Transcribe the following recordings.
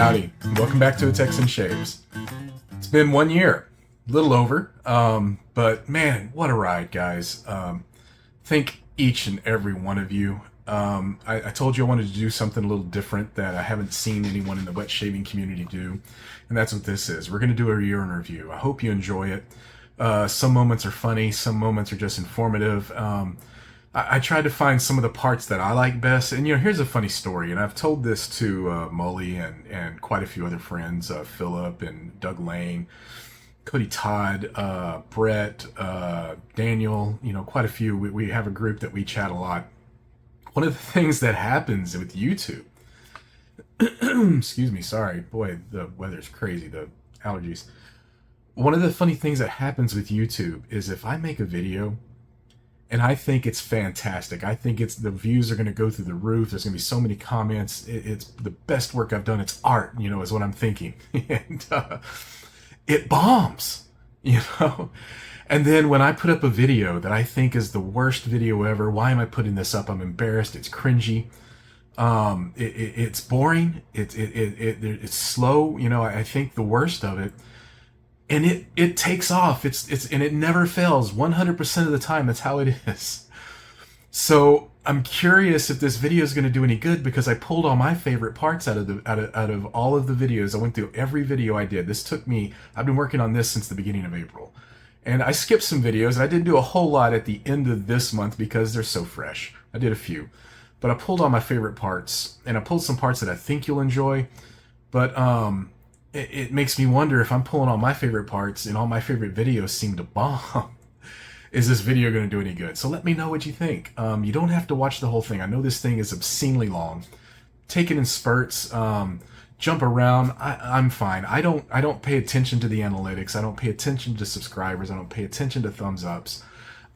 Howdy, and welcome back to a Texan Shaves. It's been 1 year, a little over, but man, what a ride, guys. Thank each and every one of you. I told you I wanted to do something a little different that I haven't seen anyone in the wet shaving community do, and that's what this is. We're going to do a year in review. I hope you enjoy it. Some moments are funny, some moments are just informative. I tried to find some of the parts that I like best, and here's a funny story, and I've told this to Molly and quite a few other friends, Philip and Doug Lane, Cody Todd, Brett, Daniel, quite a few. We have a group that we chat a lot. One of the things that happens with YouTube, excuse me, sorry, boy, the weather's crazy, the allergies. One of the funny things that happens with YouTube is if I make a video and I think it's fantastic, I think the views are going to go through the roof, there's going to be so many comments, it's the best work I've done, it's art, is what I'm thinking. And it bombs, And then when I put up a video that I think is the worst video ever, why am I putting this up? I'm embarrassed, it's cringy, it's boring, it's slow, I think the worst of it. And it takes off. And it never fails. 100% of the time, that's how it is. So I'm curious if this video is going to do any good, because I pulled all my favorite parts out of all of the videos. I went through every video I did. I've been working on this since the beginning of April. And I skipped some videos. I didn't do a whole lot at the end of this month because they're so fresh. I did a few. But I pulled all my favorite parts, and I pulled some parts that I think you'll enjoy. But it makes me wonder, if I'm pulling all my favorite parts and all my favorite videos seem to bomb, is this video going to do any good? So let me know what you think. You don't have to watch the whole thing. I know this thing is obscenely long. Take it in spurts. Jump around. I'm fine. I don't pay attention to the analytics. I don't pay attention to subscribers. I don't pay attention to thumbs ups.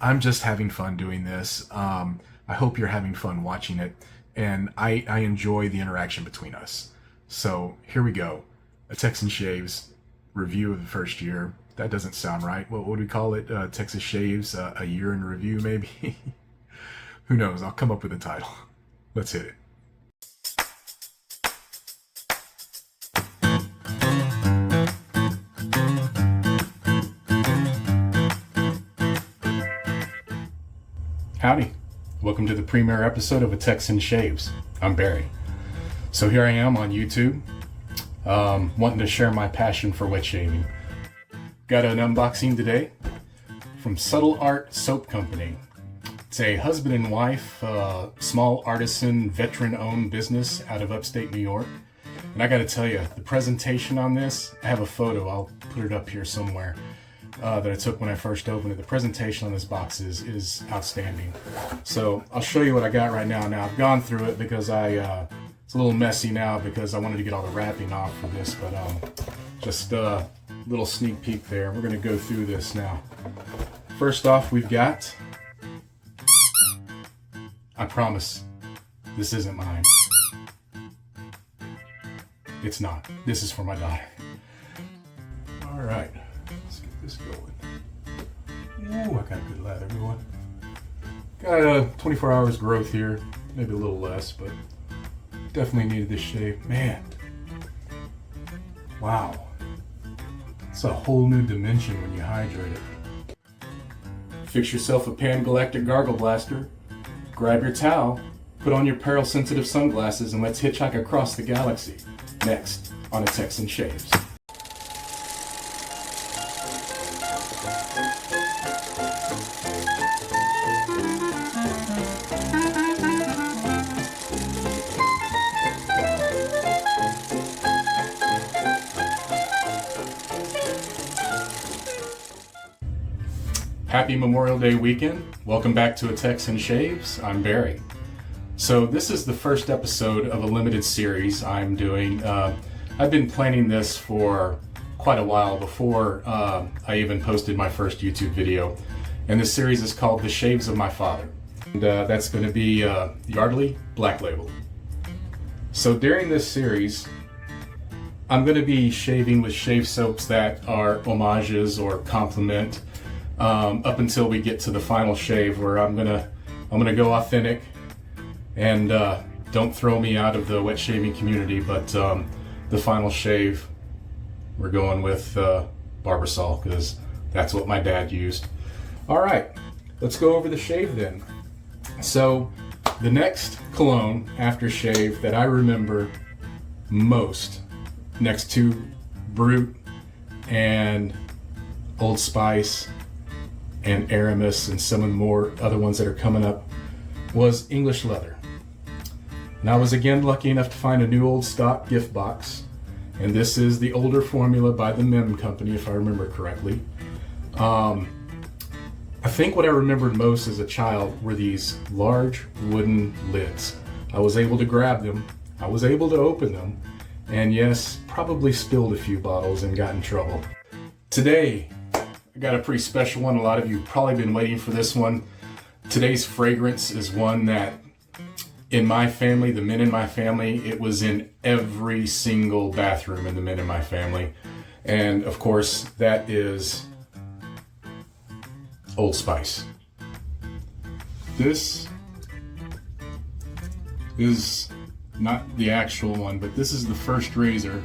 I'm just having fun doing this. I hope you're having fun watching it, and I enjoy the interaction between us. So here we go. A Texan Shaves review of the first year. That doesn't sound right. What would we call it? Texas Shaves, a year in review, maybe? Who knows? I'll come up with a title. Let's hit it. Howdy. Welcome to the premiere episode of A Texan Shaves. I'm Bary. So here I am on YouTube. Wanting to share my passion for wet shaving. Got an unboxing today from Subtle Art Soap Company. It's a husband and wife, small artisan, veteran-owned business out of upstate New York. And I gotta tell you, the presentation on this, I have a photo, I'll put it up here somewhere, that I took when I first opened it. The presentation on this box is outstanding. So I'll show you what I got right now. Now, I've gone through it because it's a little messy now because I wanted to get all the wrapping off for this, but just a little sneak peek there. We're going to go through this now. First off, we've got, I promise, this isn't mine. It's not. This is for my daughter. All right, let's get this going. Ooh, I got good lather, everyone. Got 24 hours growth here, maybe a little less, but definitely needed this shave. Man, wow, it's a whole new dimension when you hydrate it. Fix yourself a Pan Galactic Gargle Blaster, grab your towel, put on your peril sensitive sunglasses, and let's hitchhike across the galaxy. Next on A Texan Shaves. Happy Memorial Day weekend. Welcome back to A Texan Shaves. I'm Bary. So this is the first episode of a limited series I'm doing. I've been planning this for quite a while before I even posted my first YouTube video. And this series is called The Shaves of My Father. And that's going to be Yardley Black Label. So during this series, I'm going to be shaving with shave soaps that are homages or complement up until we get to the final shave, where I'm gonna go authentic, and don't throw me out of the wet shaving community, but the final shave, we're going with Barbasol because that's what my dad used. All right, let's go over the shave then. So the next cologne after shave that I remember most, next to Brute and Old Spice and Aramis and some of the more other ones that are coming up, was English Leather. And I was again lucky enough to find a new old stock gift box, and this is the older formula by the Mem Company, if I remember correctly. I think what I remembered most as a child were these large wooden lids. I was able to grab them, I was able to open them, and yes, probably spilled a few bottles and got in trouble. Today, I got a pretty special one. A lot of you have probably been waiting for this one. Today's fragrance is one that, in my family, the men in my family, it was in every single bathroom in the men in my family. And of course, that is Old Spice. This is not the actual one, but this is the first razor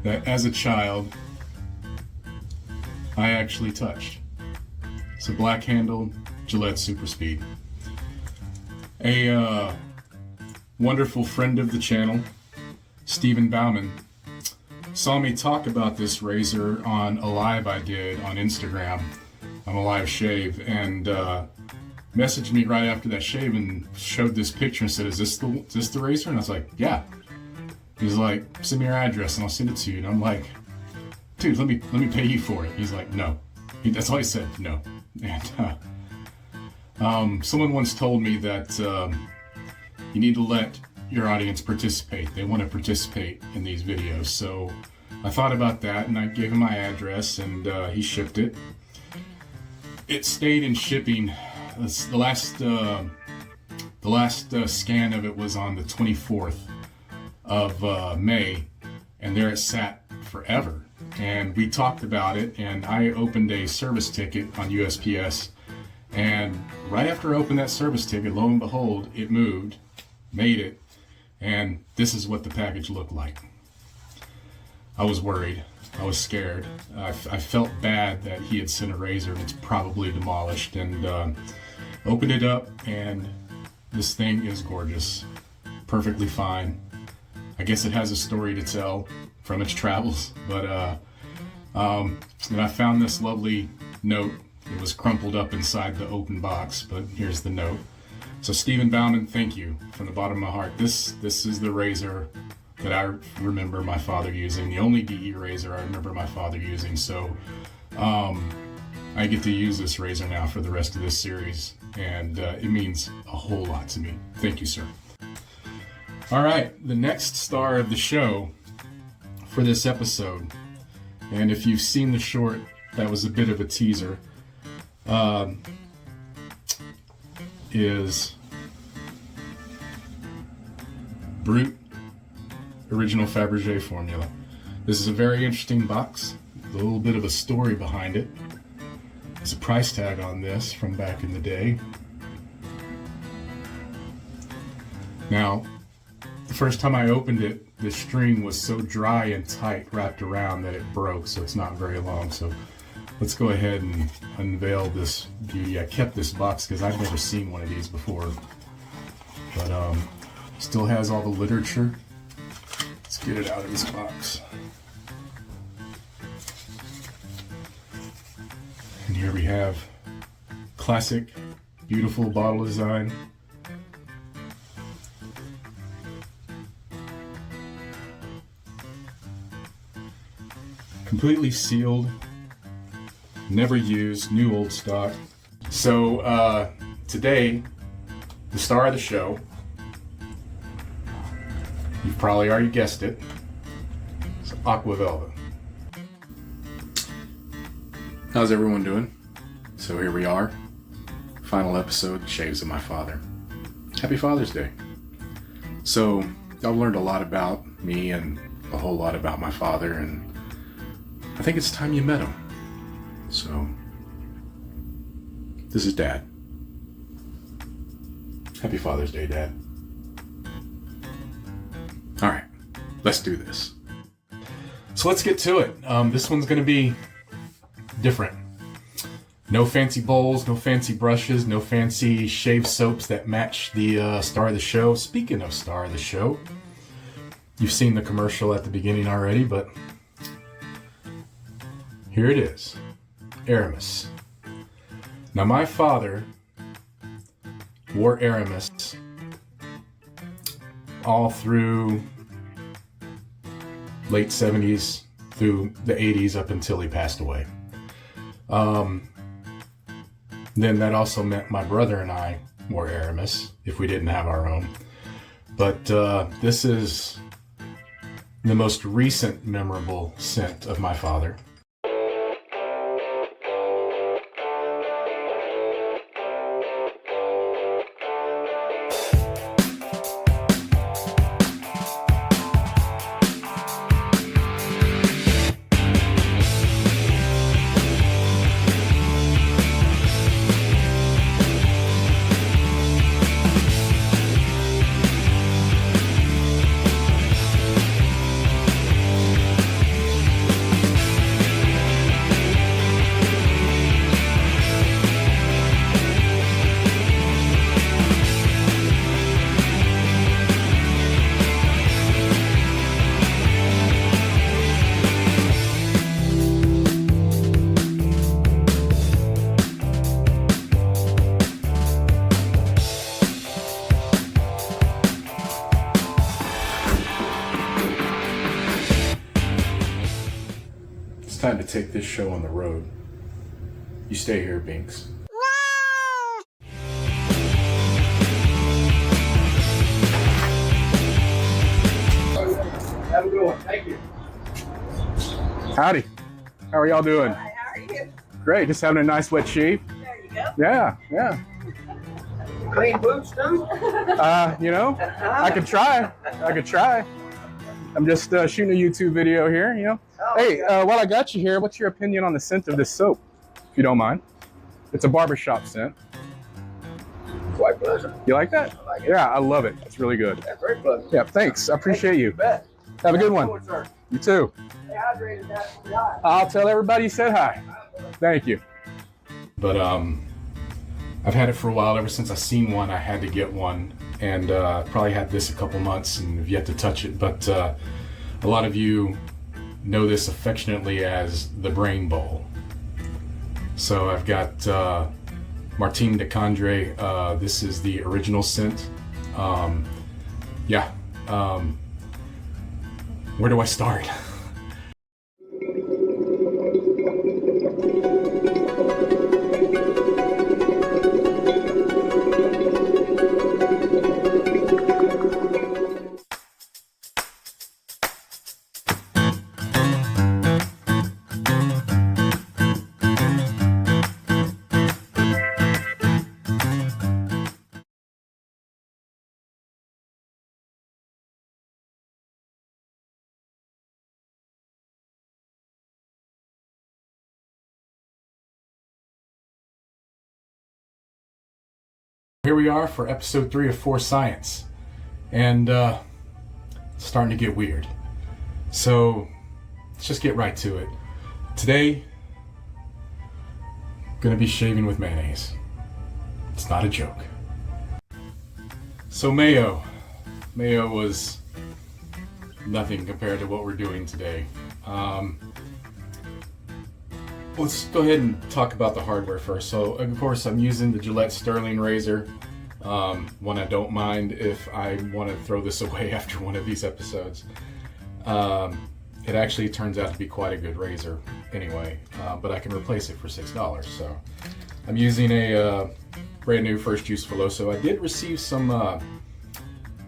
that as a child I actually touched. It's a black handled Gillette Super Speed. A wonderful friend of the channel, Stephen Bauman, saw me talk about this razor on a live I did on Instagram, on a live shave, and messaged me right after that shave and showed this picture and said, is this the razor? And I was like, yeah. He's like, send me your address and I'll send it to you. And I'm like, dude, let me pay you for it. He's like, no. That's all he said, no. And someone once told me that you need to let your audience participate. They want to participate in these videos. So I thought about that and I gave him my address and he shipped it. It stayed in shipping. The last scan of it was on the 24th of May, and there it sat forever. And we talked about it, and I opened a service ticket on USPS, and right after I opened that service ticket, lo and behold, it moved, made it, and this is what the package looked like. I was worried. I was scared. I felt bad that he had sent a razor and it's probably demolished, and opened it up, and this thing is gorgeous. Perfectly fine. I guess it has a story to tell from its travels, but and I found this lovely note. It was crumpled up inside the open box, but here's the note. So Stephen Bauman, thank you from the bottom of my heart. This is the razor that I remember my father using, the only DE razor I remember my father using. So I get to use this razor now for the rest of this series, and it means a whole lot to me. Thank you, sir. All right, the next star of the show for this episode, and if you've seen the short, that was a bit of a teaser, is Brute Original Fabergé formula. This is a very interesting box, a little bit of a story behind it. There's a price tag on this from back in the day. Now, the first time I opened it, the string was so dry and tight wrapped around that it broke, so it's not very long. So let's go ahead and unveil this beauty. I kept this box because I've never seen one of these before, but still has all the literature. Let's get it out of this box. And here we have classic, beautiful bottle design. Completely sealed, never used, new old stock. So today, the star of the show, you've probably already guessed it, it's Aqua Velva. How's everyone doing? So here we are, final episode, Shaves of My Father. Happy Father's Day. So I've learned a lot about me and a whole lot about my father, and I think it's time you met him. So, this is Dad. Happy Father's Day, Dad. Alright, let's do this. So let's get to it. This one's going to be different. No fancy bowls, no fancy brushes, no fancy shave soaps that match the star of the show. Speaking of star of the show, you've seen the commercial at the beginning already, but here it is. Aramis. Now my father wore Aramis all through late 70s through the 80s up until he passed away. Then that also meant my brother and I wore Aramis if we didn't have our own. But this is the most recent memorable scent of my father. It's time to take this show on the road. You stay here, Binks. Have a good one. Thank you. Howdy. How are y'all doing? Hi, how are you? Great. Just having a nice wet shave. There you go. Yeah. Clean boots, too? You know, I could try. I'm just shooting a YouTube video here, you know. Oh, Hey, yeah. while I got you here, what's your opinion on the scent of this soap, if you don't mind? It's a barbershop scent. Quite pleasant. You like that? I like it. Yeah, I love it. It's really good. That's very pleasant. Yeah, thanks. I appreciate you. Bet. Have a good Have one. Sir. You too. Stay hydrated. That's the guy. I'll tell everybody you said hi. Thank you. But I've had it for a while. Ever since I seen one, I had to get one, and probably had this a couple months and have yet to touch it. But a lot of you know this affectionately as the Brain Bowl. So I've got Martin de Condre. This is the original scent. Where do I start? Here we are for episode 3 of 4 Science, and it's starting to get weird. So let's just get right to it. Today, I'm gonna be shaving with mayonnaise. It's not a joke. So mayo was nothing compared to what we're doing today. Let's go ahead and talk about the hardware first. So, of course, I'm using the Gillette Sterling razor. One I don't mind if I want to throw this away after one of these episodes. It actually turns out to be quite a good razor anyway, but I can replace it for $6. So I'm using a brand new First Use Filoso. I did receive some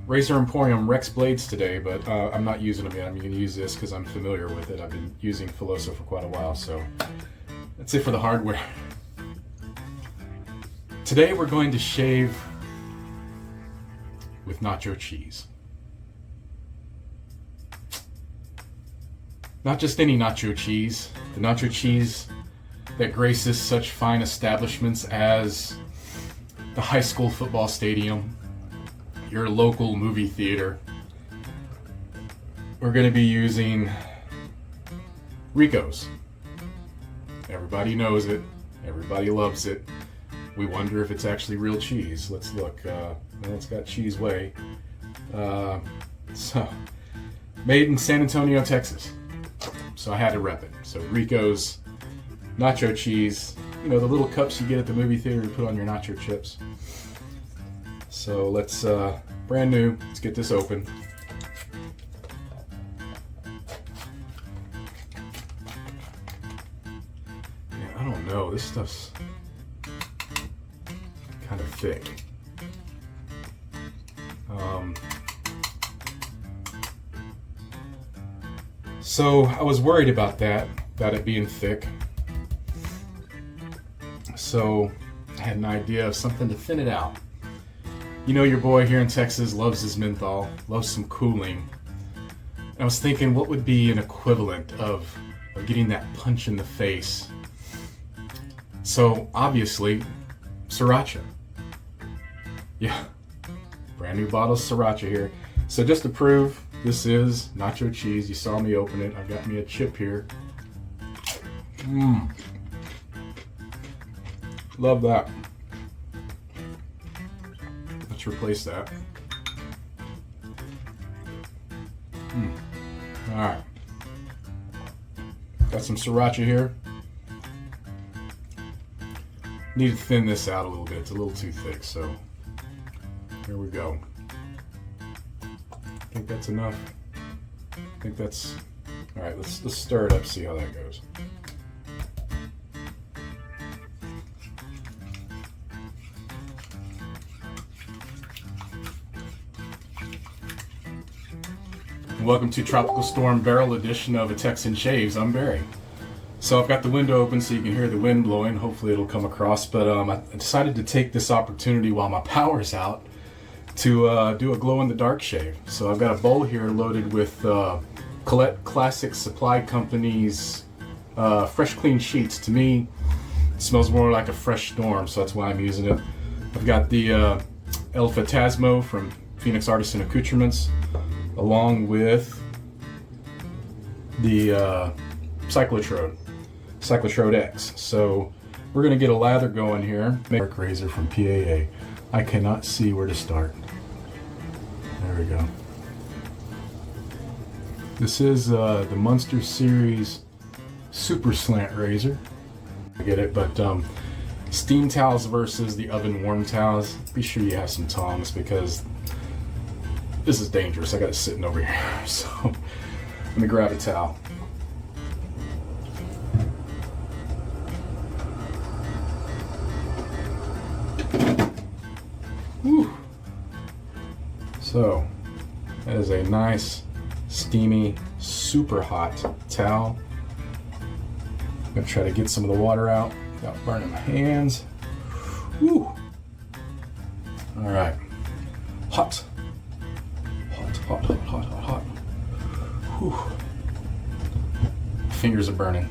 Razor Emporium Rex blades today, but I'm not using them yet. I'm going to use this because I'm familiar with it. I've been using Filoso for quite a while, so that's it for the hardware. Today we're going to shave with nacho cheese. Not just any nacho cheese, the nacho cheese that graces such fine establishments as the high school football stadium, your local movie theater, we're going to be using Rico's. Everybody knows it. Everybody loves it. We wonder if it's actually real cheese. Let's look. Well, it's got cheese whey. So, made in San Antonio, Texas. So I had to rep it. So Rico's nacho cheese. You know, the little cups you get at the movie theater to put on your nacho chips. So let's, brand new, let's get this open. Yeah, I don't know, this stuff's kind of thick. So I was worried about it being thick. So I had an idea of something to thin it out. You know, your boy here in Texas loves his menthol, loves some cooling. And I was thinking, what would be an equivalent of getting that punch in the face? So obviously, sriracha. Yeah, brand new bottle of sriracha here. So just to prove, this is nacho cheese. You saw me open it. I've got me a chip here. Love that. Let's replace that. Alright. Got some sriracha here. Need to thin this out a little bit. It's a little too thick, so here we go. I think that's enough. I think that's alright. Let's stir it up, see how that goes. Welcome to Tropical Storm Barrel Edition of a Texan Shaves. I'm Bary. So I've got the window open so you can hear the wind blowing. Hopefully it'll come across. But I decided to take this opportunity while my power's out to do a glow-in-the-dark shave. So I've got a bowl here loaded with Colette Classic Supply Company's Fresh Clean Sheets. To me, it smells more like a fresh storm, so that's why I'm using it. I've got the El Phantasmo from Phoenix Artisan Accoutrements, along with the Cyclotrode X. So we're going to get a lather going here. Dark razor from PAA. I cannot see where to start. There we go. This is the Munster Series Super Slant Razor. I get it, but steam towels versus the oven warm towels. Be sure you have some tongs because this is dangerous. I got it sitting over here. So let me grab a towel. Whew. So that is a nice, steamy, super hot towel. I'm gonna try to get some of the water out without burning my hands. Whew. All right, hot. Hot, hot, hot, hot, hot. Whew. Fingers are burning.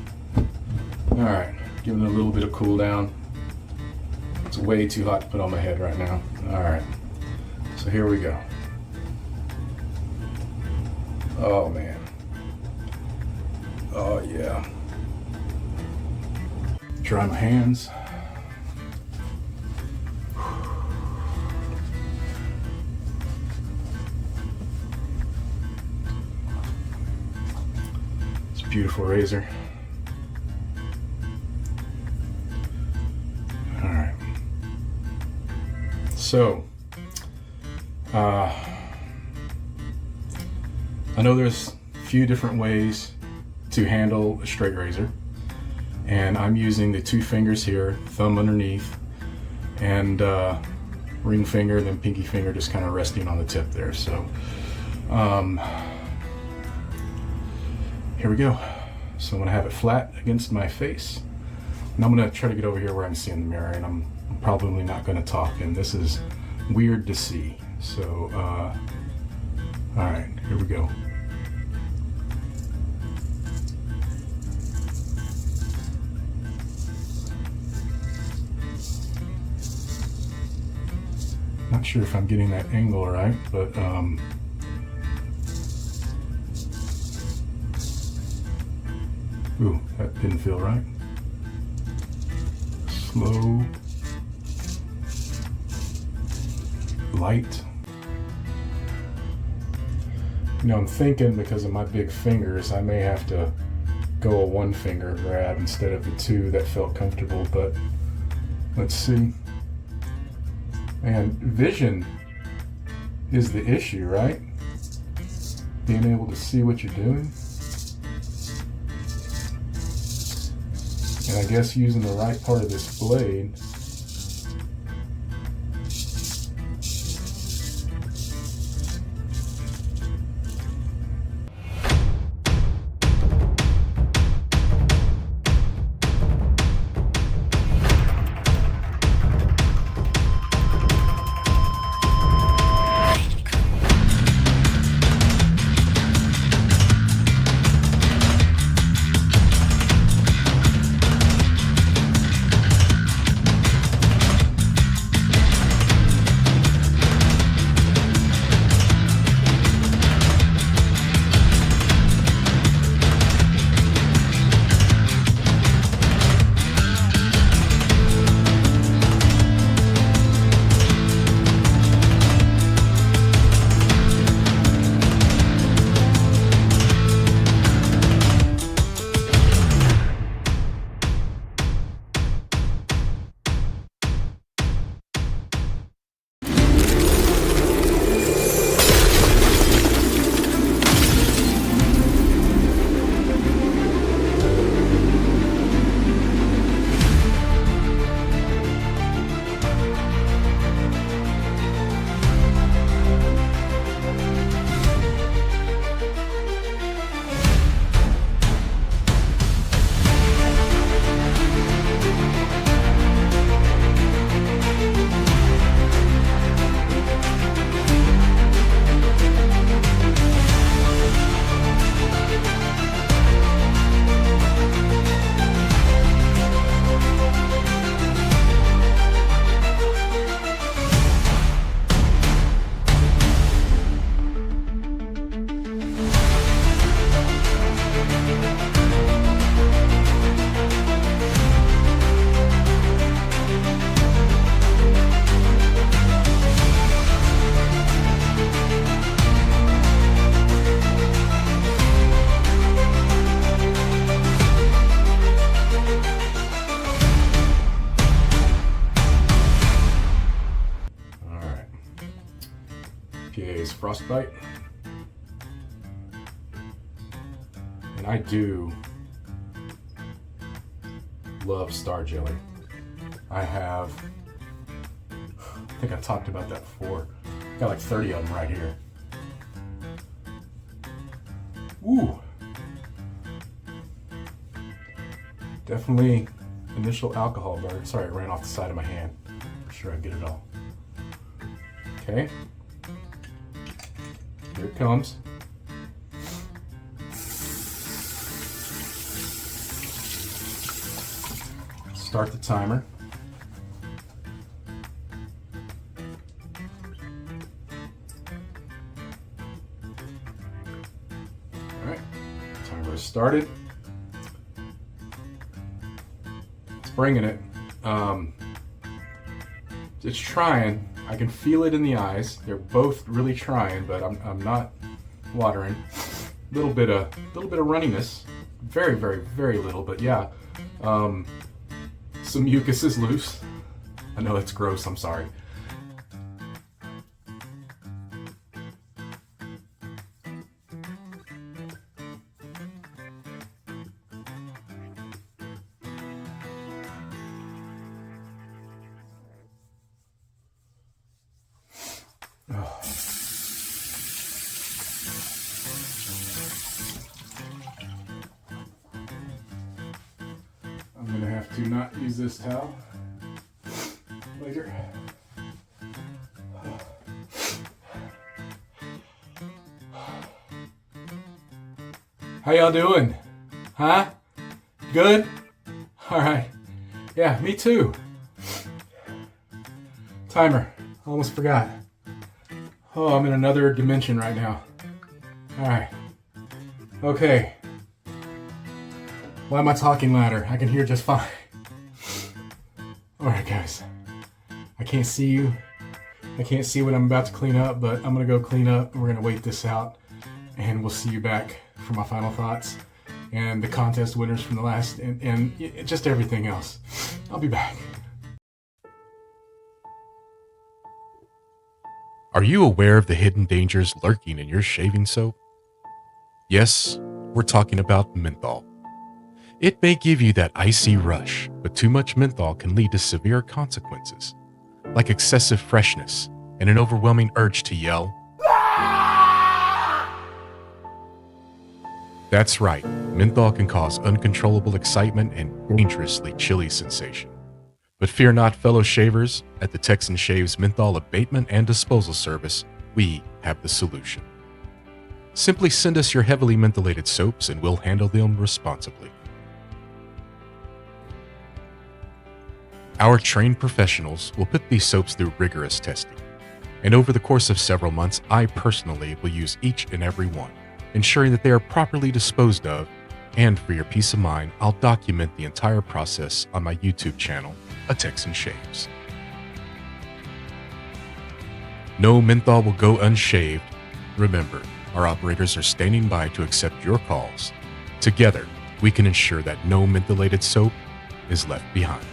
All right, giving it a little bit of cool down. It's way too hot to put on my head right now. All right, so here we go. Oh man. Oh yeah. Dry my hands. It's a beautiful razor. All right. So, I know there's a few different ways to handle a straight razor, and I'm using the two fingers here, thumb underneath, and ring finger, then pinky finger just kind of resting on the tip there. So here we go. So I'm gonna have it flat against my face, and I'm gonna try to get over here where I can see in the mirror, and I'm probably not gonna talk, and this is weird to see. So all right, here we go. Not sure if I'm getting that angle right, but Didn't feel right. Slow. Light. You know, I'm thinking because of my big fingers, I may have to go a one finger grab instead of the two that felt comfortable, but let's see. And vision is the issue, right? Being able to see what you're doing. And I guess using the right part of this blade. PA's frostbite. And I do love star jelly. I think I talked about that before. Got like 30 of them right here. Ooh. Definitely initial alcohol burn. Sorry, it ran off the side of my hand. I'm sure I get it all. Okay. Here it comes. Start the timer. All right, timer is started. It's bringing it. It's trying. I can feel it in the eyes. They're both really trying, but I'm not watering. Little bit of runniness. Very, very, very little, but yeah. Some mucus is loose. I know it's gross, I'm sorry. Oh. I'm gonna have to not use this towel later. How y'all doing? Huh? Good? All right. Yeah, me too. Timer. Almost forgot. Oh, I'm in another dimension right now. All right. Okay. Why am I talking louder? I can hear just fine. Alright guys, I can't see you. I can't see what I'm about to clean up, but I'm gonna go clean up and we're gonna wait this out and we'll see you back for my final thoughts and the contest winners from the last and just everything else. I'll be back. Are you aware of the hidden dangers lurking in your shaving soap? Yes, we're talking about menthol. It may give you that icy rush, but too much menthol can lead to severe consequences, like excessive freshness and an overwhelming urge to yell. That's right, menthol can cause uncontrollable excitement and dangerously chilly sensation. But fear not, fellow shavers, at the Texan SHAVES Menthol Abatement and Disposal Service, we have the solution. Simply send us your heavily mentholated soaps and we'll handle them responsibly. Our trained professionals will put these soaps through rigorous testing, and over the course of several months, I personally will use each and every one, ensuring that they are properly disposed of, and for your peace of mind, I'll document the entire process on my YouTube channel, A Texan SHAVES. No menthol will go unshaved. Remember, our operators are standing by to accept your calls. Together, we can ensure that no mentholated soap is left behind.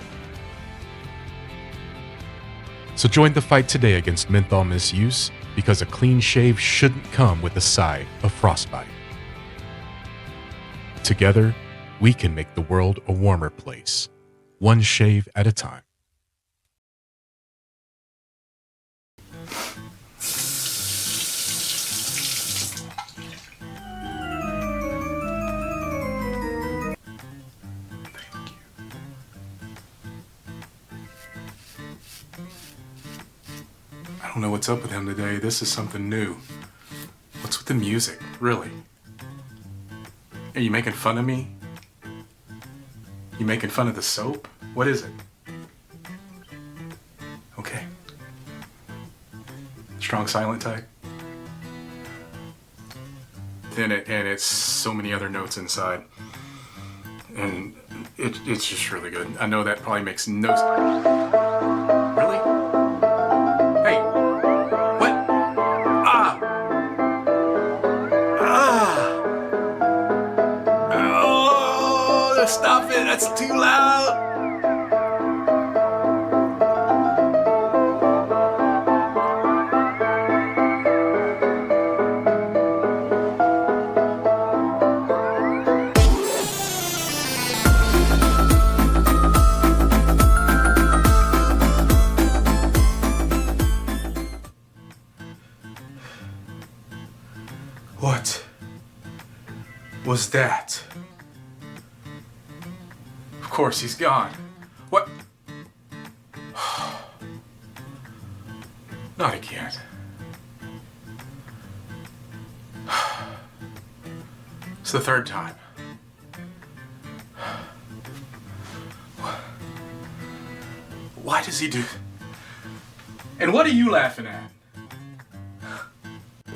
So join the fight today against menthol misuse, because a clean shave shouldn't come with a side of frostbite. Together, we can make the world a warmer place, one shave at a time. I don't know what's up with him today. This is something new. What's with the music, really? Are you making fun of me? You making fun of the soap? What is it? Okay. Strong silent type? And it's so many other notes inside. And it's just really good. I know that probably makes no sense. Really? Hey! What? Ah! Ah! Oh! Stop it! That's too loud! What was that? Of course, he's gone. What? Not again. It's the third time. Why does he do? And what are you laughing at?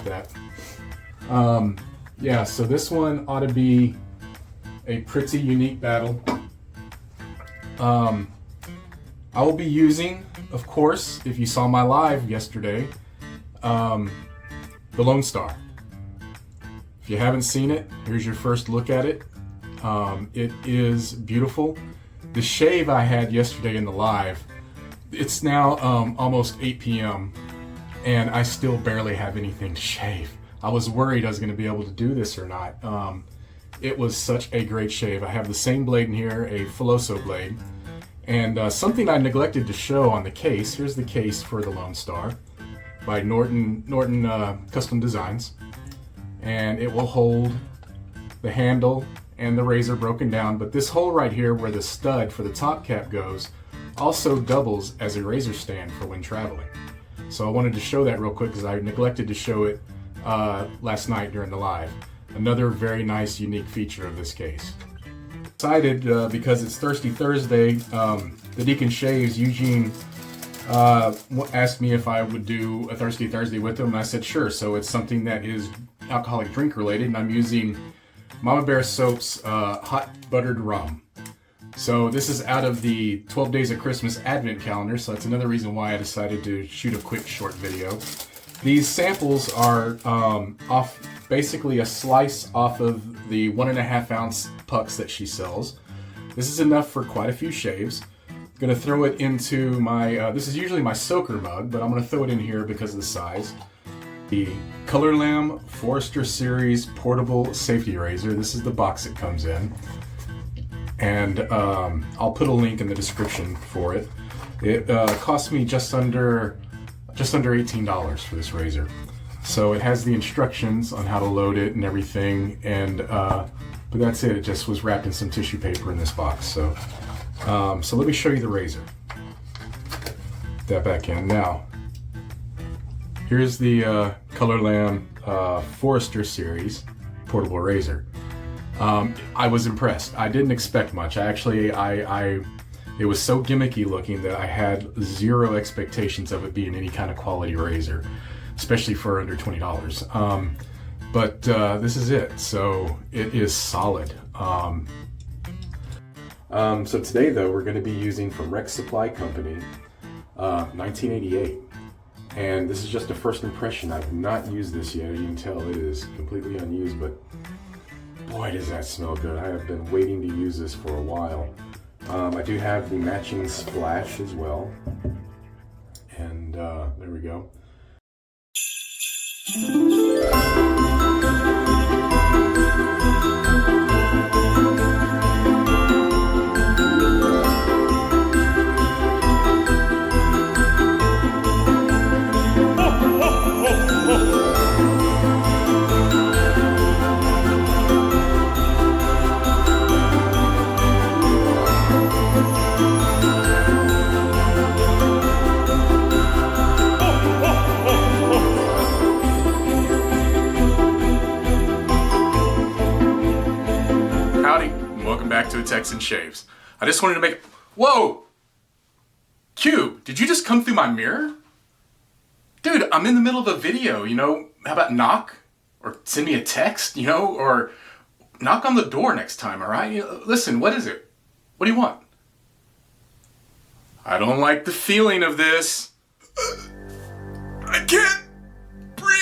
That. Yeah, so this one ought to be a pretty unique battle. I will be using, of course, if you saw my live yesterday, the Lone Star. If you haven't seen it, here's your first look at it. It is beautiful. The shave I had yesterday in the live, it's now almost 8 p.m. and I still barely have anything to shave. I was worried I was going to be able to do this or not. It was such a great shave. I have the same blade in here, a Filoso blade. And something I neglected to show on the case, here's the case for the Lone Star by Norton Custom Designs. And it will hold the handle and the razor broken down, but this hole right here where the stud for the top cap goes also doubles as a razor stand for when traveling. So I wanted to show that real quick because I neglected to show it last night during the live. Another very nice, unique feature of this case. Excited because it's Thirsty Thursday. The Deacon Shaves, Eugene, asked me if I would do a Thirsty Thursday with him, and I said sure. So it's something that is alcoholic drink related, and I'm using Mama Bear Soap's Hot Buttered Rum. So this is out of the 12 Days of Christmas Advent Calendar, so that's another reason why I decided to shoot a quick short video. These samples are off basically a slice off of the 1.5 ounce pucks that she sells. This is enough for quite a few shaves. I'm gonna throw it into my, this is usually my soaker mug, but I'm gonna throw it in here because of the size. The Color Lamb Forester Series Portable Safety Razor. This is the box it comes in. And I'll put a link in the description for it. It cost me just under $18 for this razor. So it has the instructions on how to load it and everything, and but that's it. It just was wrapped in some tissue paper in this box. So so let me show you the razor. Put that back in now. Here's the Color Lamb Forester Series Portable Razor. I was impressed. I didn't expect much. It was so gimmicky looking that I had zero expectations of it being any kind of quality razor, especially for under $20. But this is it. So it is solid. So today though, we're going to be using from Rex Supply Company, 1988. And this is just a first impression. I've not used this yet. As you can tell, it is completely unused, but boy, does that smell good. I have been waiting to use this for a while. I do have the matching splash as well. And there we go. Back to Texan Shaves. I just wanted to make... Whoa! Cube, did you just come through my mirror? Dude, I'm in the middle of a video, you know? How about knock? Or send me a text, you know? Or knock on the door next time, alright? You know, listen, what is it? What do you want? I don't like the feeling of this. I can't breathe!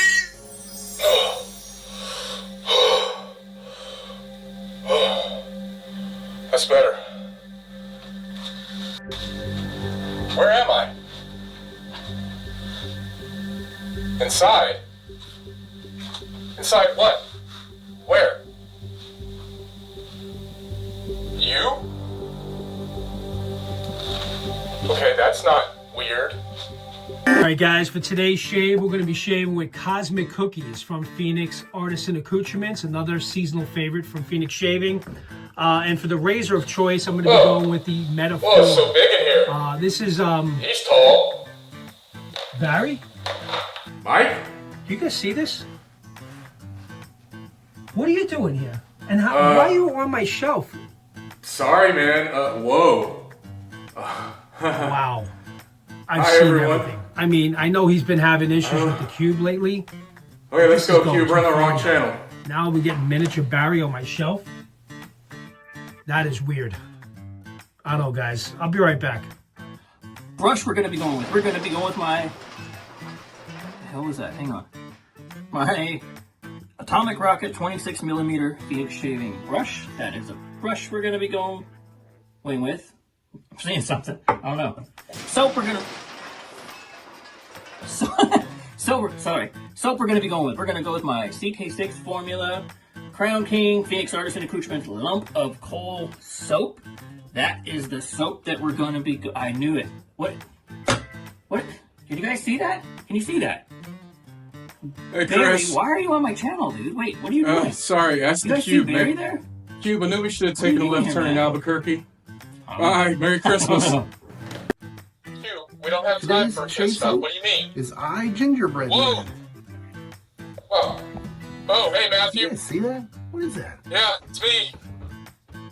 That's better. Where am I? Inside? Inside what? Where? You? Okay, that's not weird. Alright guys, for today's shave, we're going to be shaving with Cosmic Cookies from Phoenix Artisan Accoutrements, another seasonal favorite from Phoenix Shaving. And for the razor of choice, I'm going to be going with the Meta. Whoa, it's so big in here. This is, He's tall. Bary? Mike? You guys see this? What are you doing here? And how? Why are you on my shelf? Sorry, man. Whoa. Wow. I've Hi, seen everyone. everything. I mean, I know he's been having issues with the Cube lately. Okay, let's This is go, going Cube. We're on the too wrong far. channel. Now we're getting miniature Bary on my shelf. That is weird. I don't know, guys. I'll be right back. Brush we're gonna be going with. We're gonna be going with my... What the hell was that? Hang on. My Atomic Rocket 26mm Phoenix Shaving Brush. That is a brush we're gonna be going with. I'm saying something. I don't know. Soap we're gonna... Soap we're gonna be going with. We're gonna go with my CK6 Formula Crown King Phoenix Artisan Accoutrements Lump of Coal Soap. That is the soap that we're gonna be... I knew it. What? Did you guys see that? Can you see that? Hey, Bary, Chris. why are you on my channel, dude? Wait, what are you doing? Sorry. Ask You the guys see Cube, Bary man. there? Cube, I knew we should have taken a doing left here, turn in man? Albuquerque. Bye. Merry Christmas. Cube, we don't have time for kid stuff. What do you mean? Is I gingerbread Whoa. man? Whoa. Oh, hey, You Matthew. guys see that? What is that? Yeah, it's me.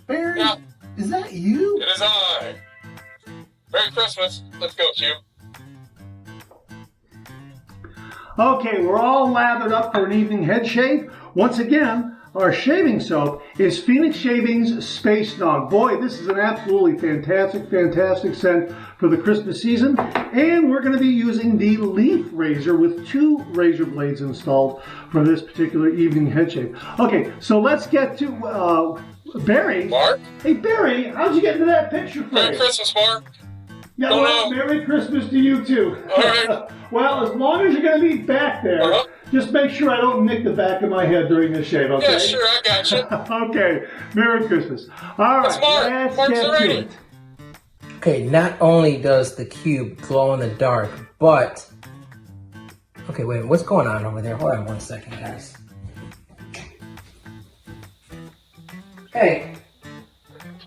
Barry? Yeah. Is that you? It is I. Merry Christmas. Let's go, Cube. Okay, we're all lathered up for an evening head shave. Once again, our shaving soap is Phoenix Shavings Space Dog. Boy, this is an absolutely fantastic scent for the Christmas season. And we're going to be using the leaf razor with 2 razor blades installed for this particular evening head shave. Okay, so let's get to Bary. Mark? Hey, Bary, how'd you get into that picture frame? Merry Christmas, Mark. Yeah, Oh, well, no. Merry Christmas to you too. All right. Well, as long as you're going to be back there, just make sure I don't nick the back of my head during this shave, okay? Yeah, sure, I got you. Okay, Merry Christmas. All right, That's Mark. let's Mark's get to ready. it. Okay, not only does the cube glow in the dark, but... Okay, wait, what's going on over there? Hold on 1 second, guys. Hey,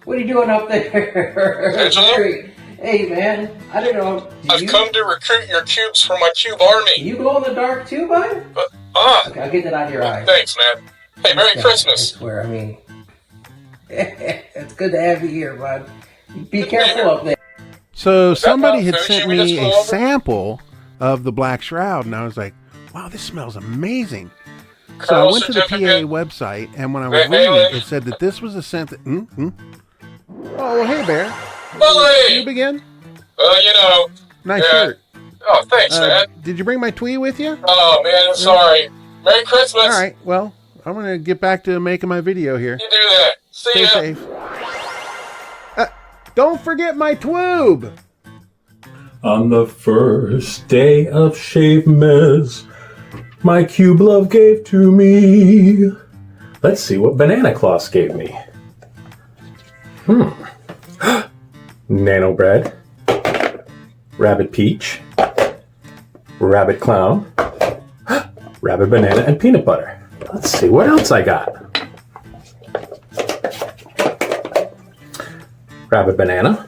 what are you doing up there? Angelo? Bary, hey, man, I don't know. I've come to recruit your cubes for my cube army. Do you glow in the dark too, bud? Okay, I'll get that out of your eyes. Thanks, man. Hey, Merry Yeah, Christmas. I swear, I mean... it's good to have you here, bud. Be careful up there. So somebody had about sent sushi we just me flew a over? sample of the Black Shroud, and I was like, wow, this smells amazing. So I Colonel went to the PA certificate. website, and when I was Hey, reading it, hey. it said that this was a scent that... Oh, well, hey, Bear. Bully! You begin? You know. Nice Yeah. shirt. Oh, thanks, man. Did you bring my twee with you? Oh, man, sorry. Merry Christmas. All right, well, I'm going to get back to making my video here. You do that. See Stay ya. safe. Don't forget my twoob! On the first day of SHAVES, my cube love gave to me. Let's see what Banana Claus gave me. Nano bread, rabbit peach, rabbit clown, rabbit banana, and peanut butter. Let's see what else I got. Rabbit banana,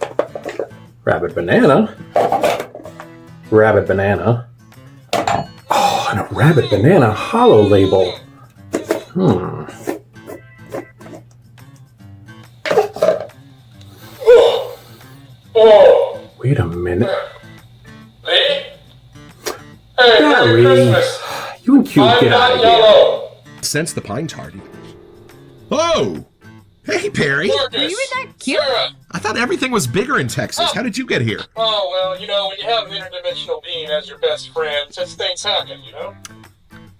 rabbit banana, rabbit banana. Oh, and a rabbit banana hollow label. Oh, Wait a minute. Lee? Hey, Merry Bary, Christmas. you and Cube I'm get out not of here. yellow. Sense the pine tardy. Oh! Hey, Bary! Marcus. Are you in that cube? Sarah. I thought everything was bigger in Texas. How did you get here? Oh, well, you know, when you have an interdimensional being as your best friend, such things happen, you know?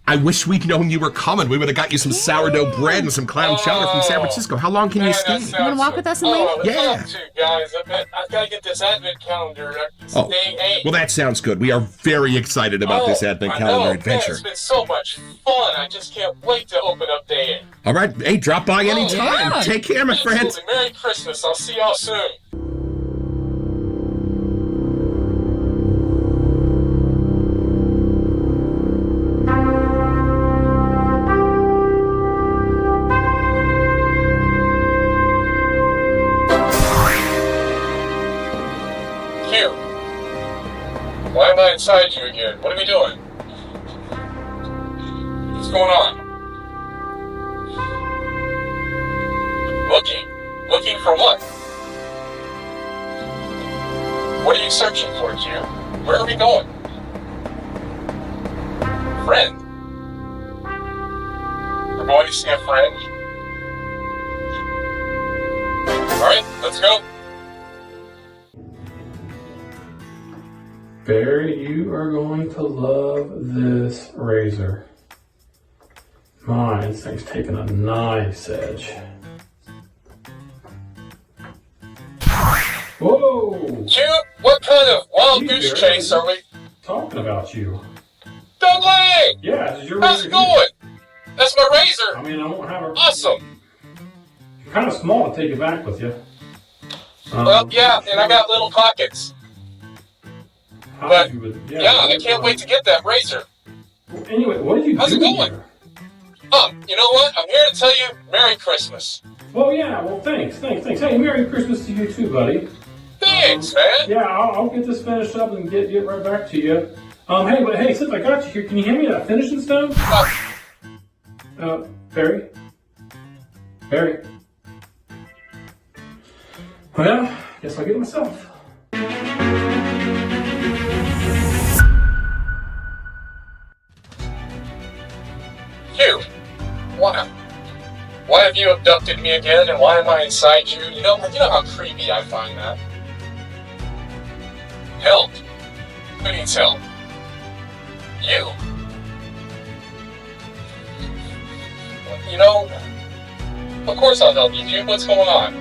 I wish we'd known you were coming. We would have got you some sourdough bread and some clam chowder from San Francisco. How long can you stay? You wanna walk with us and leave? Yeah. Guys, I've got to get this advent calendar. It's Oh, day 8. well, that sounds good. We are very excited about this Advent calendar Man, adventure. it's been so much fun. I just can't wait to open up day 8. All right, hey, drop by anytime. yeah. Take care, my friends. Absolutely. Merry Christmas. I'll see y'all soon. Q, why am I inside you again? What are we doing? What's going on? Looking? Looking for what? What are you searching for, Q? Where are we going? Friend? We're going to see a friend? Alright, let's go. Bary, you are going to love this razor. My, this thing's taking a nice edge. Whoa! Q, what kind of wild Gee, goose Bary, chase are we? Talking about you. Dudley! Yeah, this is your How's razor. it going? That's my razor! I mean, I won't have a... Awesome! You're kind of small to take it back with you. Well, yeah, and I got little pockets. how but, you would- Yeah, I can't wait to get that razor. Anyway, what did you How's do it going? here? You know what? I'm here to tell you Merry Christmas. Well, yeah, well, thanks. Hey, Merry Christmas to you too, buddy. Thanks, man. Yeah, I'll get this finished up and get right back to you. Hey, since I got you here, can you hand me that finishing stone? Bary? Bary? Well, guess I'll get it myself. Q, me again, and why am I inside you? You know how creepy I find that. Help? Who needs help? You. You know, of course I'll help you, Cube. What's going on?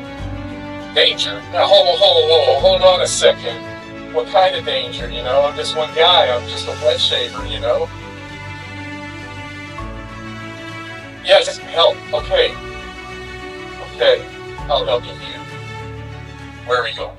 Danger? Now, hold on a second. What kind of danger, you know? I'm just one guy. I'm just a wet shaver, you know? Yeah, just help. Okay. Okay. I'll help you, Cube. Where are we going?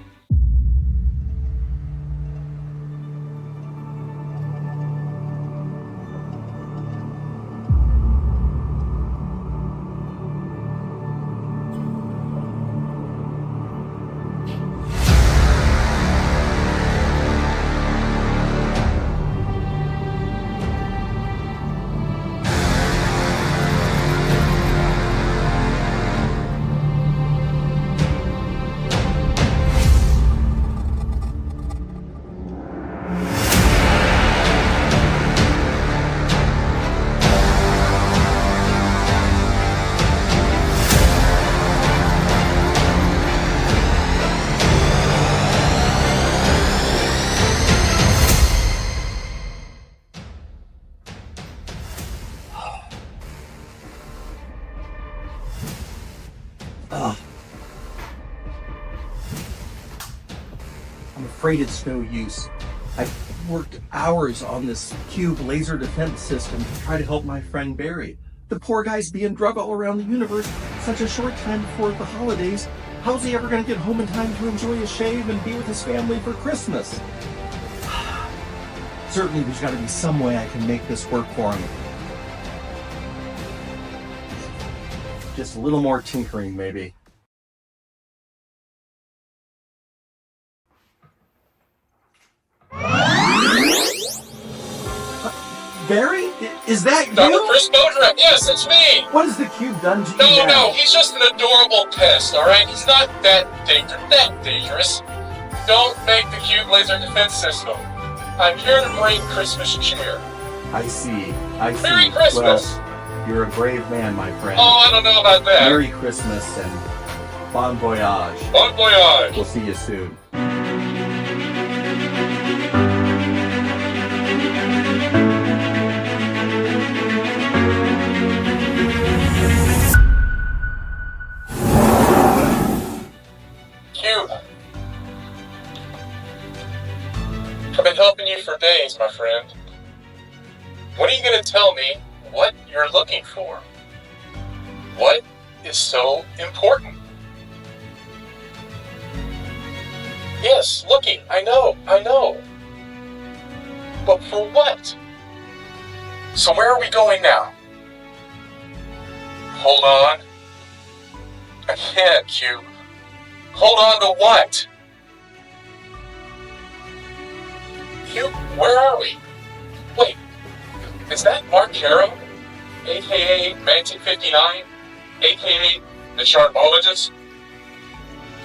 I'm afraid it's no use. I've worked hours on this cube laser defense system to try to help my friend Bary. The poor guy's being drug all around the universe such a short time before the holidays. How's he ever going to get home in time to enjoy his shave and be with his family for Christmas? Certainly there's got to be some way I can make this work for him. Just a little more tinkering, maybe. Bary? Is that you? Dr. Chris Bodrak, yes, it's me! What has the cube done to you now? No, he's just an adorable pest, alright? He's not that dangerous. Don't make the cube laser defense system. I'm here to bring Christmas cheer. I see. Merry Christmas! Well, you're a brave man, my friend. Oh, I don't know about that. Merry Christmas and bon voyage. Bon voyage! We'll see you soon. Cube. I've been helping you for days, my friend. When are you going to tell me what you're looking for? What is so important? Yes, looking. I know. But for what? So where are we going now? Hold on. I can't, Cube. Hold on to what? Cube, where are we? Wait, is that Mark Caro? AKA 1959? AKA the Sharpologist?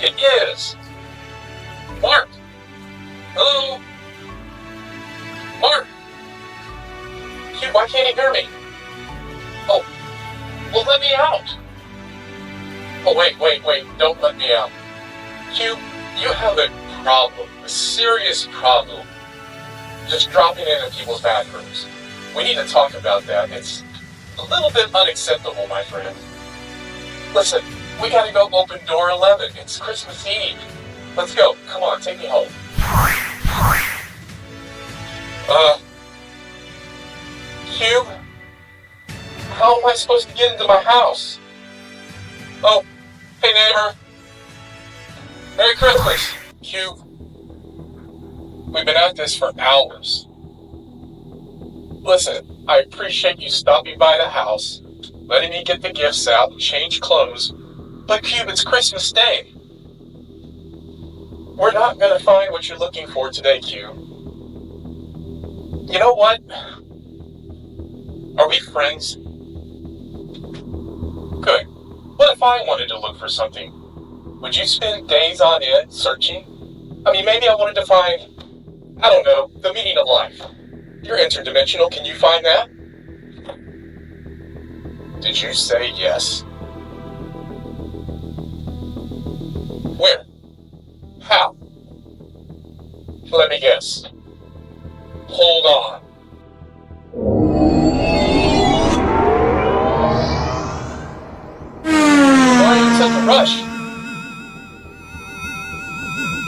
It is! Mark! Hello? Mark! Cube, why can't he hear me? Oh, well let me out! Oh, wait, don't let me out. Cube, you have a problem, a serious problem, just dropping into people's bathrooms. We need to talk about that. It's a little bit unacceptable, my friend. Listen, we gotta go open door 11. It's Christmas Eve. Let's go. Come on, take me home. Cube? How am I supposed to get into my house? Oh, hey neighbor. Merry Christmas, Cube. We've been at this for hours. Listen, I appreciate you stopping by the house, letting me get the gifts out and change clothes, but Cube, it's Christmas Day. We're not gonna find what you're looking for today, Cube. You know what? Are we friends? Good. What if I wanted to look for something? Would you spend days on end searching? I mean, maybe I wanted to find, I don't know, the meaning of life. You're interdimensional, can you find that? Did you say yes? Where? How? Let me guess. Hold on. Why are you in such a rush?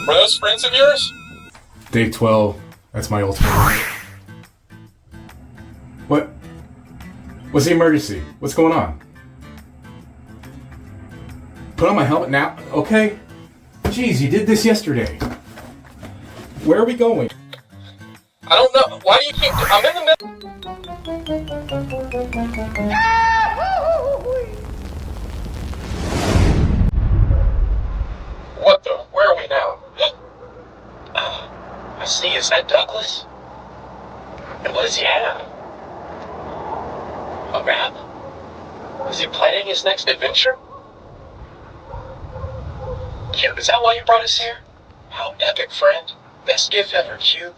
Were those friends of yours? Day 12. That's my ultimate one. What? What's the emergency? What's going on? Put on my helmet now? Okay. Jeez, you did this yesterday. Where are we going? I don't know. Why do you keep... I'm in the middle... What the... Where are we now? I see. Is that Douglas? And what does he have? A map? Is he planning his next adventure? Q, is that why you brought us here? How epic, friend. Best gift ever, Q.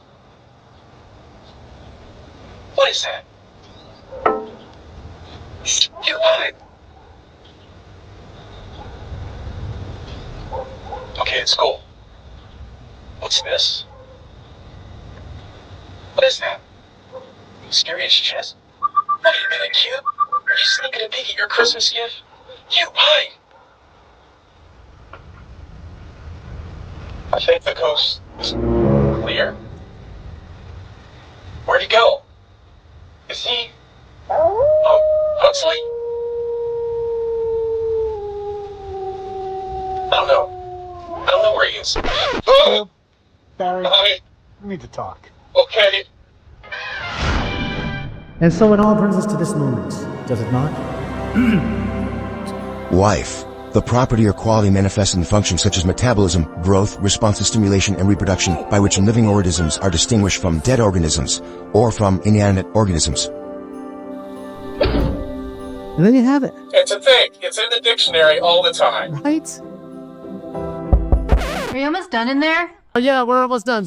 What is that? Q, hide. Okay, it's cool. What's this? What is that? Scary as chest? Wait a minute, Q. Are you sneaking a peek at your Christmas gift? Q, hide. I think the coast is clear. Where'd he go? Is he... Huxley? I don't know. I don't know where he is. Oh! Bary, we need to talk. Okay. And so it all brings us to this moment, does it not? Life. The property or quality manifests in functions such as metabolism, growth, response to stimulation, and reproduction by which living organisms are distinguished from dead organisms or from inanimate organisms. And then you have it. It's a thing. It's in the dictionary all the time. Right? Are you almost done in there? Oh yeah, we're almost done.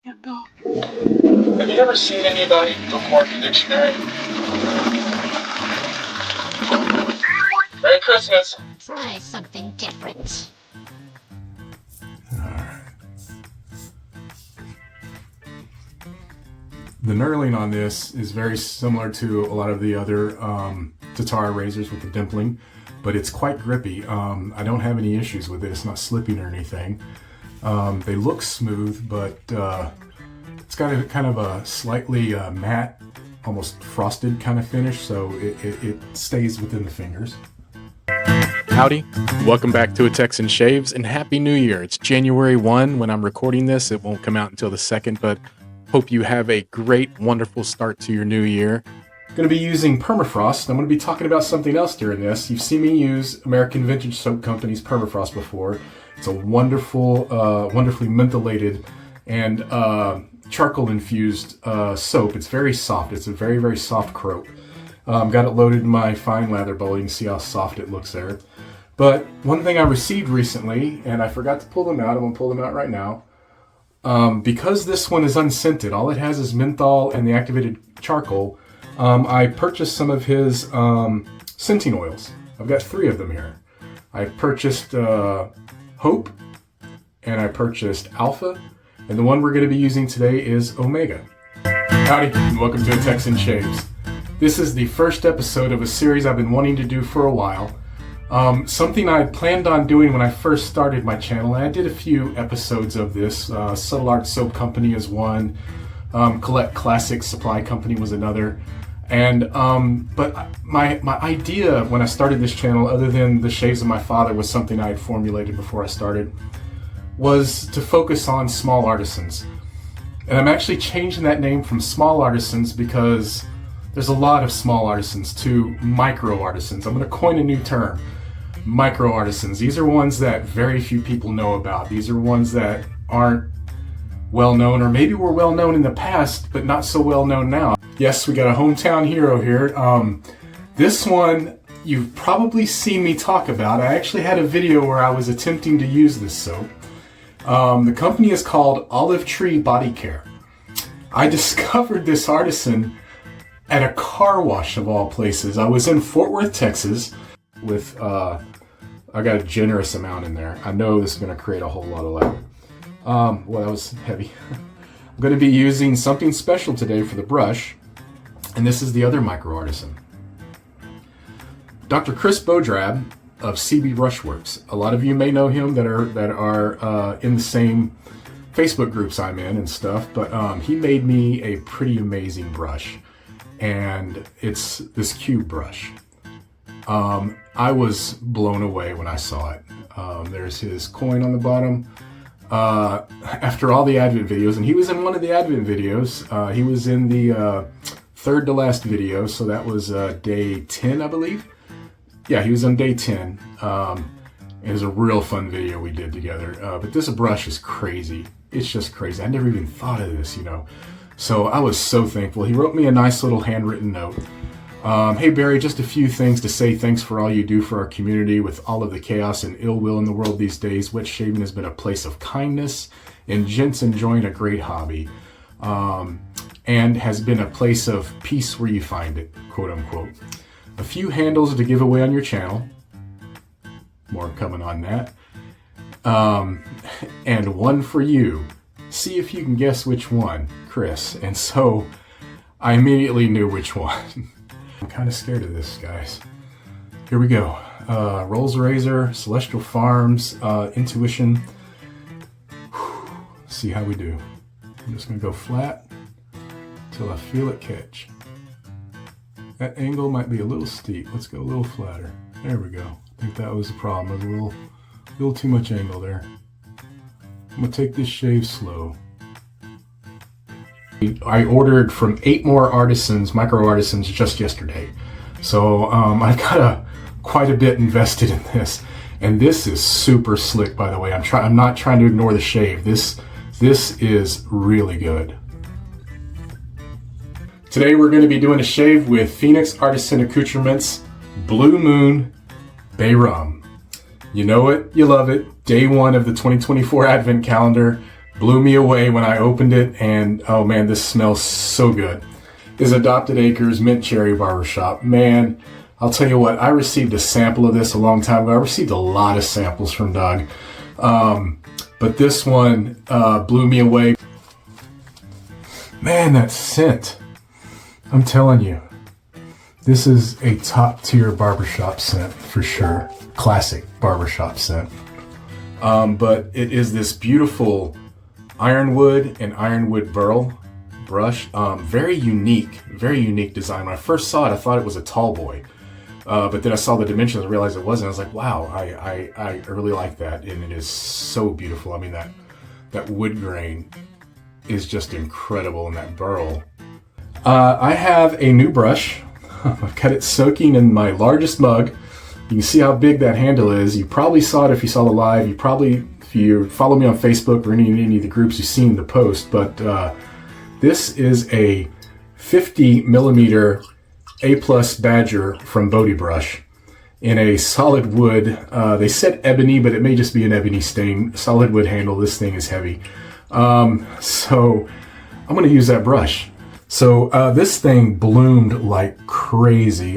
Have you ever seen anybody bookmark the dictionary? Merry Christmas. Try something different. The knurling on this is very similar to a lot of the other Tatara razors with the dimpling, but it's quite grippy. I don't have any issues with it. It's not slipping or anything. They look smooth, but it's got a kind of a slightly matte, almost frosted kind of finish, so it stays within the fingers. Howdy, welcome back to A Texan Shaves, and Happy New Year. It's January 1 when I'm recording this. It won't come out until the 2nd, but hope you have a great, wonderful start to your new year. I'm going to be using Permafrost. I'm going to be talking about something else during this. You've seen me use American Vintage Soap Company's Permafrost before. It's a wonderful, wonderfully mentholated and charcoal-infused soap. It's very soft. It's a very, very soft croap. Got it loaded in my fine lather bowl. You can see how soft it looks there. But one thing I received recently, and I forgot to pull them out. I'm going to pull them out right now. Because this one is unscented, all it has is menthol and the activated charcoal, I purchased some of his scenting oils. I've got 3 of them here. I purchased Hope, and I purchased Alpha, and the one we're going to be using today is Omega. Howdy, and welcome to A Texan Shaves. This is the first episode of a series I've been wanting to do for a while. Something I planned on doing when I first started my channel, and I did a few episodes of this. Subtle Art Soap Company is one, Collect Classic Supply Company was another. And but my idea when I started this channel, other than the shaves of my father, was something I had formulated before I started, was to focus on small artisans. And I'm actually changing that name from small artisans because there's a lot of small artisans to micro artisans. I'm going to coin a new term. Micro artisans. These are ones that very few people know about. These are ones that aren't well known, or maybe were well known in the past, but not so well known now. Yes, we got a hometown hero here. This one you've probably seen me talk about. I actually had a video where I was attempting to use this soap. The company is called Olive Tree Body Care. I discovered this artisan at a car wash of all places. I was in Fort Worth, Texas, with I got a generous amount in there. I know this is going to create a whole lot of lather. Well, that was heavy. I'm going to be using something special today for the brush, and this is the other micro artisan. Dr. Chris Bodrab of CB Brushworks. A lot of you may know him that are in the same Facebook groups I'm in and stuff, but he made me a pretty amazing brush, and it's this cube brush. I was blown away when I saw it. There's his coin on the bottom. After all the Advent videos, and he was in one of the Advent videos, he was in the third to last video, so that was day 10, I believe. Yeah, he was on day 10. It was a real fun video we did together. But this brush is crazy. It's just crazy. I never even thought of this, you know. So I was so thankful. He wrote me a nice little handwritten note. Hey Bary, just a few things to say thanks for all you do for our community. With all of the chaos and ill will in the world these days, wet shaving has been a place of kindness and gents enjoying a great hobby. And has been a place of peace where you find it, quote unquote. A few handles to give away on your channel. More coming on that. And one for you. See if you can guess which one, Chris. And so I immediately knew which one. I'm kind of scared of this, guys. Here we go. Rolls Razor, Celestial Farms, Intuition. See how we do. I'm just going to go flat till I feel it catch. That angle might be a little steep. Let's go a little flatter. There we go. I think that was the problem. There's a little too much angle there. I'm going to take this shave slow. I ordered from 8 more artisans, micro artisans, just yesterday. So I got quite a bit invested in this. And this is super slick, by the way. I'm not trying to ignore the shave. This is really good. Today we're going to be doing a shave with Phoenix Artisan Accoutrements Blue Moon Bay Rum. You know it, you love it. Day 1 of the 2024 Advent Calendar. Blew me away when I opened it, and oh man, this smells so good. Is Adopted Acres Mint Cherry Barbershop. Man, I'll tell you what, I received a sample of this a long time ago. I received a lot of samples from Doug. But this one blew me away. Man, that scent. I'm telling you, this is a top tier barbershop scent for sure. Classic barbershop scent. But it is this beautiful ironwood and ironwood burl brush. Very unique design. When I first saw it, I thought it was a tall boy. But then I saw the dimensions and realized it wasn't. I was like, wow, I really like that. And it is so beautiful. I mean, that wood grain is just incredible in that burl. I have a new brush. I've got it soaking in my largest mug. You can see how big that handle is. You probably saw it if you saw the live. You probably, if you follow me on Facebook or any of the groups, you've seen the post. But this is a 50 millimeter A+ Badger from Bodie Brush in a solid wood. They said ebony, but it may just be an ebony stain. Solid wood handle. This thing is heavy. So I'm going to use that brush. So this thing bloomed like crazy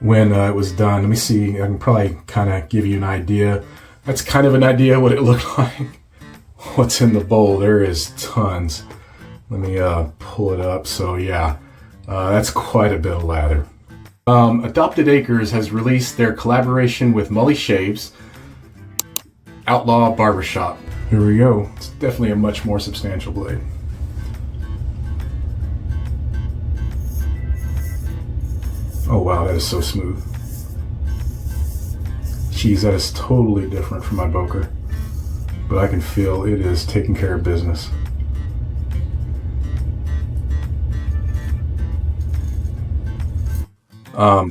when it was done. Let me see. I can probably kind of give you an idea. That's kind of an idea what it looked like. What's in the bowl? There is tons. Let me pull it up. So yeah, that's quite a bit of lather. Adopted Acres has released their collaboration with Mully Shaves, Outlaw Barbershop. Here we go. It's definitely a much more substantial blade. Oh wow, that is so smooth. Jeez, that is totally different from my Boker. But I can feel it is taking care of business.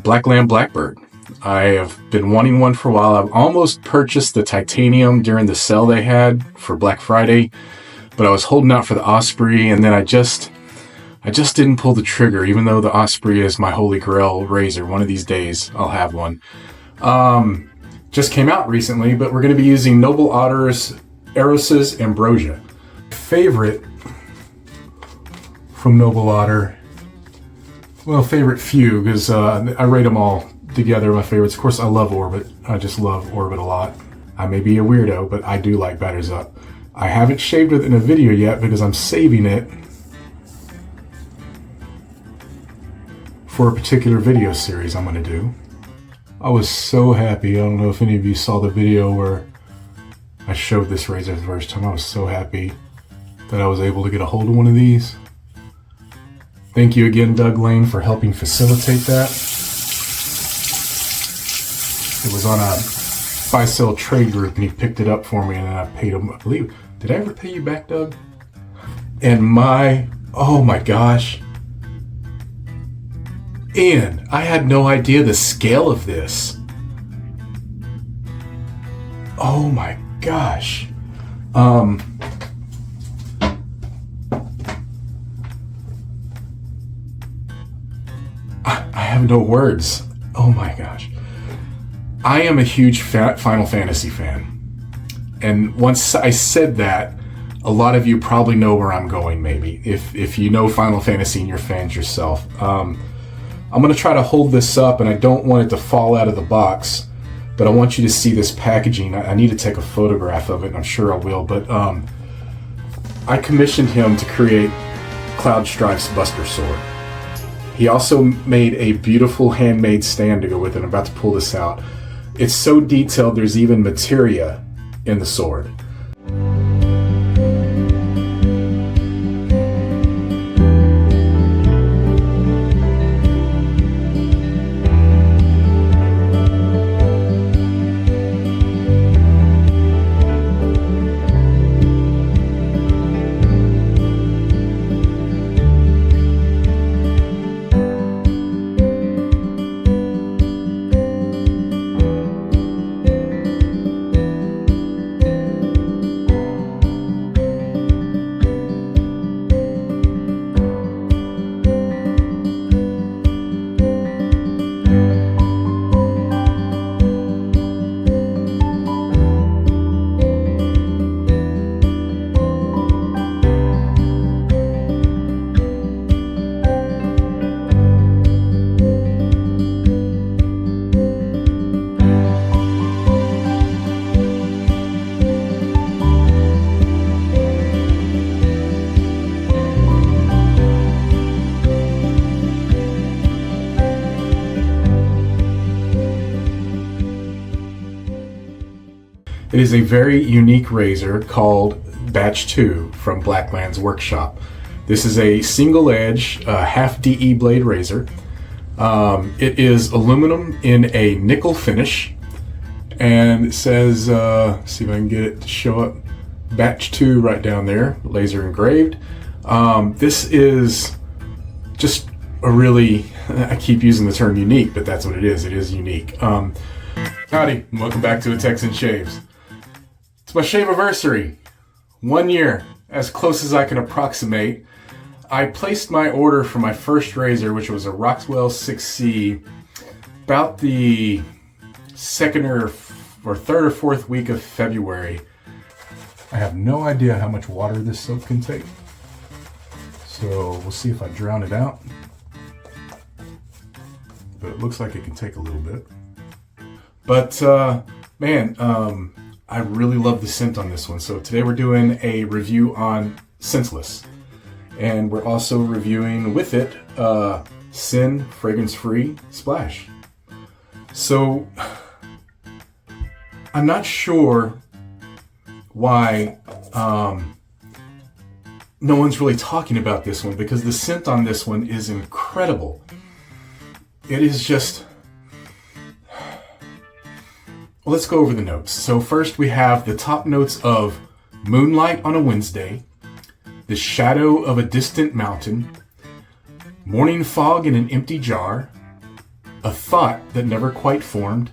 Black Lamb Blackbird. I have been wanting one for a while. I've almost purchased the titanium during the sale they had for Black Friday, but I was holding out for the Osprey, and then I just didn't pull the trigger, even though the Osprey is my holy grail razor. One of these days, I'll have one. Just came out recently, but we're going to be using Noble Otter's Eros's Ambrosia. Favorite from Noble Otter, well, favorite few, because I rate them all together my favorites. Of course, I love Orbit. I just love Orbit a lot. I may be a weirdo, but I do like Batteries Up. I haven't shaved it in a video yet because I'm saving it for a particular video series I'm going to do. I was so happy. I don't know if any of you saw the video where I showed this razor the first time. I was so happy that I was able to get a hold of one of these. Thank you again, Doug Lane, for helping facilitate that. It was on a buy-sell trade group, and he picked it up for me, and then I paid him, I believe. Did I ever pay you back, Doug? And oh my gosh. And I had no idea the scale of this. Oh my gosh. I have no words. Oh my gosh. I am a huge Final Fantasy fan. And once I said that, a lot of you probably know where I'm going, maybe. If you know Final Fantasy and you're fans yourself. I'm going to try to hold this up, and I don't want it to fall out of the box. But I want you to see this packaging. I need to take a photograph of it, and I'm sure I will. But I commissioned him to create Cloud Strife's Buster Sword. He also made a beautiful handmade stand to go with it. I'm about to pull this out. It's so detailed, there's even materia in the sword. It is a very unique razor called Batch 2 from Blackland's workshop. This is a single edge, half DE blade razor. It is aluminum in a nickel finish, and it says, see if I can get it to show up, Batch 2 right down there, laser engraved. This is just a really, I keep using the term unique, but that's what it is unique. Howdy, and welcome back to A Texan Shaves. It's my shave-iversary. 1 year, as close as I can approximate. I placed my order for my first razor, which was a Rockwell 6C, about the second or third or fourth week of February. I have no idea how much water this soap can take, so we'll see if I drown it out. But it looks like it can take a little bit. But man, I really love the scent on this one. So today we're doing a review on Scentless. And we're also reviewing with it Sin Fragrance-Free Splash. So I'm not sure why no one's really talking about this one, because the scent on this one is incredible. It is just... Well, let's go over the notes. So first we have the top notes of Moonlight on a Wednesday, The Shadow of a Distant Mountain, Morning Fog in an Empty Jar, A Thought That Never Quite Formed,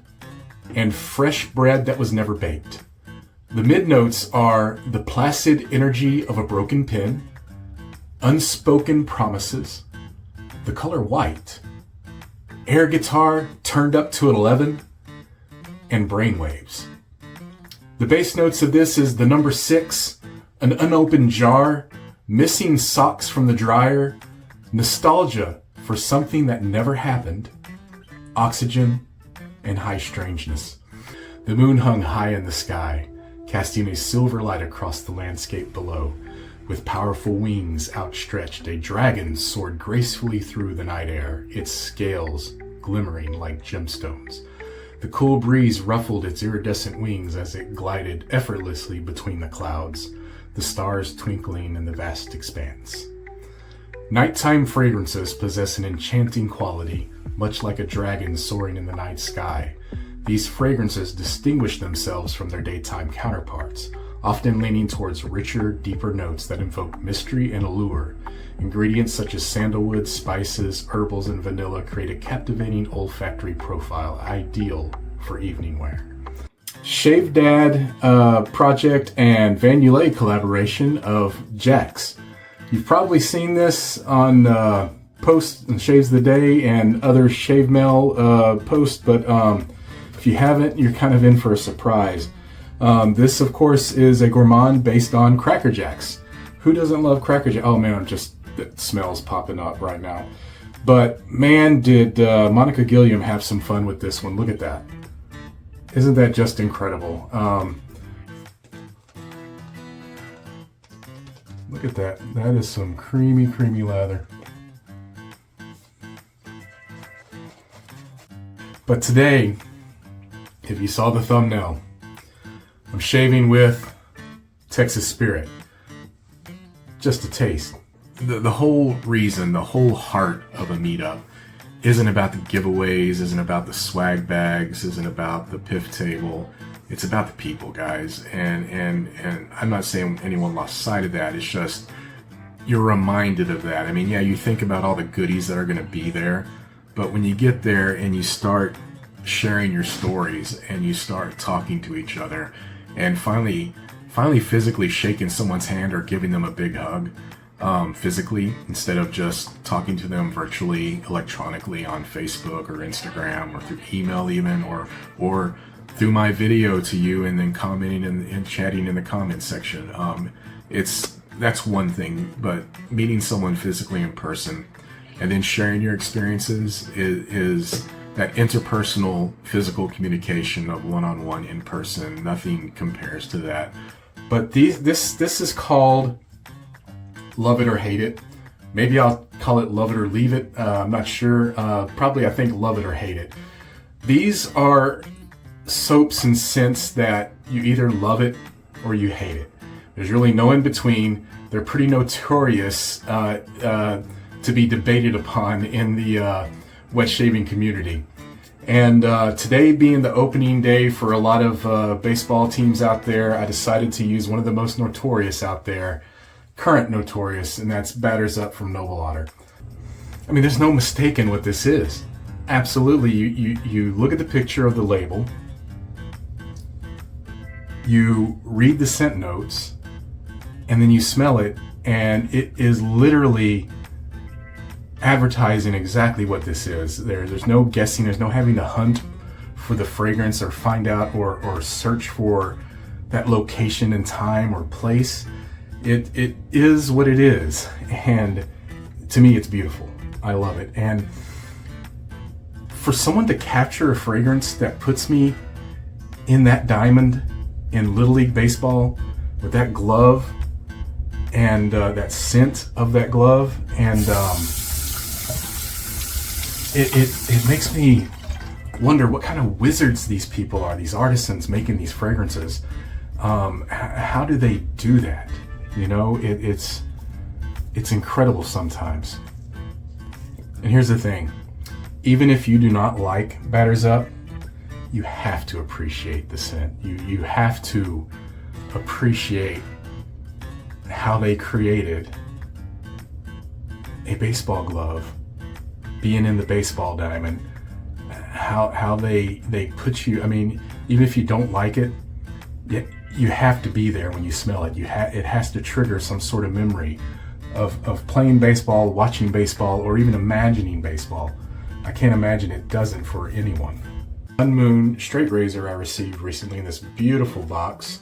and Fresh Bread That Was Never Baked. The mid notes are The Placid Energy of a Broken Pen, Unspoken Promises, The Color White, Air Guitar Turned Up to 11, and Brainwaves. The base notes of this is the number 6, An Unopened Jar, Missing Socks from the Dryer, Nostalgia for Something That Never Happened, Oxygen, and high strangeness. The moon hung high in the sky, casting a silver light across the landscape below. With powerful wings outstretched, a dragon soared gracefully through the night air, its scales glimmering like gemstones. The cool breeze ruffled its iridescent wings as it glided effortlessly between the clouds, the stars twinkling in the vast expanse. Nighttime fragrances possess an enchanting quality, much like a dragon soaring in the night sky. These fragrances distinguish themselves from their daytime counterparts, often leaning towards richer, deeper notes that invoke mystery and allure. Ingredients such as sandalwood, spices, herbals, and vanilla create a captivating olfactory profile ideal for evening wear. Shave Dad project and Van Ulay collaboration of Jax. You've probably seen this on posts and Shaves the Day and other Shave Mail posts, but if you haven't, you're kind of in for a surprise. This, of course, is a gourmand based on Cracker Jacks. Who doesn't love Cracker Jacks? Oh man, it smells popping up right now. But man, did Monica Gilliam have some fun with this one. Look at that. Isn't that just incredible? Look at that. That is some creamy, creamy lather. But today, if you saw the thumbnail, I'm shaving with Texas Spirit. Just a taste. The whole reason, the whole heart of a meetup isn't about the giveaways, isn't about the swag bags, isn't about the piff table. It's about the people, guys. And I'm not saying anyone lost sight of that. It's just you're reminded of that. I mean, yeah, you think about all the goodies that are going to be there, but when you get there and you start sharing your stories and you start talking to each other and finally physically shaking someone's hand or giving them a big hug, physically, instead of just talking to them virtually, electronically on Facebook or Instagram or through email even, or through my video to you and then commenting and chatting in the comment section. That's one thing, but meeting someone physically in person and then sharing your experiences is that interpersonal physical communication of one-on-one in person. Nothing compares to that. But this is called Love It or Hate It. Maybe I'll call it Love It or Leave It. I'm not sure. Probably I think Love It or Hate It. These are soaps and scents that you either love it or you hate it. There's really no in between. They're pretty notorious to be debated upon in the wet shaving community. And today being the opening day for a lot of baseball teams out there, I decided to use one of the most notorious out there, current notorious, and that's Batters Up from Noble Otter. I mean, there's no mistaking what this is. Absolutely, you look at the picture of the label, you read the scent notes, and then you smell it, and it is literally advertising exactly what this is. There's no guessing, there's no having to hunt for the fragrance or find out or search for that location and time or place. It is what it is, and to me it's beautiful. I love it. And for someone to capture a fragrance that puts me in that diamond in Little League Baseball with that glove and that scent of that glove, and it makes me wonder what kind of wizards these people are, these artisans making these fragrances. How do they do that? You know, it's incredible sometimes. And here's the thing, even if you do not like Batters Up, you have to appreciate the scent. You have to appreciate how they created a baseball glove, being in the baseball diamond, how they put you, I mean, even if you don't like it, you have to be there when you smell it. It has to trigger some sort of memory of playing baseball, watching baseball, or even imagining baseball. I can't imagine it doesn't for anyone. Sun Moon straight razor I received recently in this beautiful box.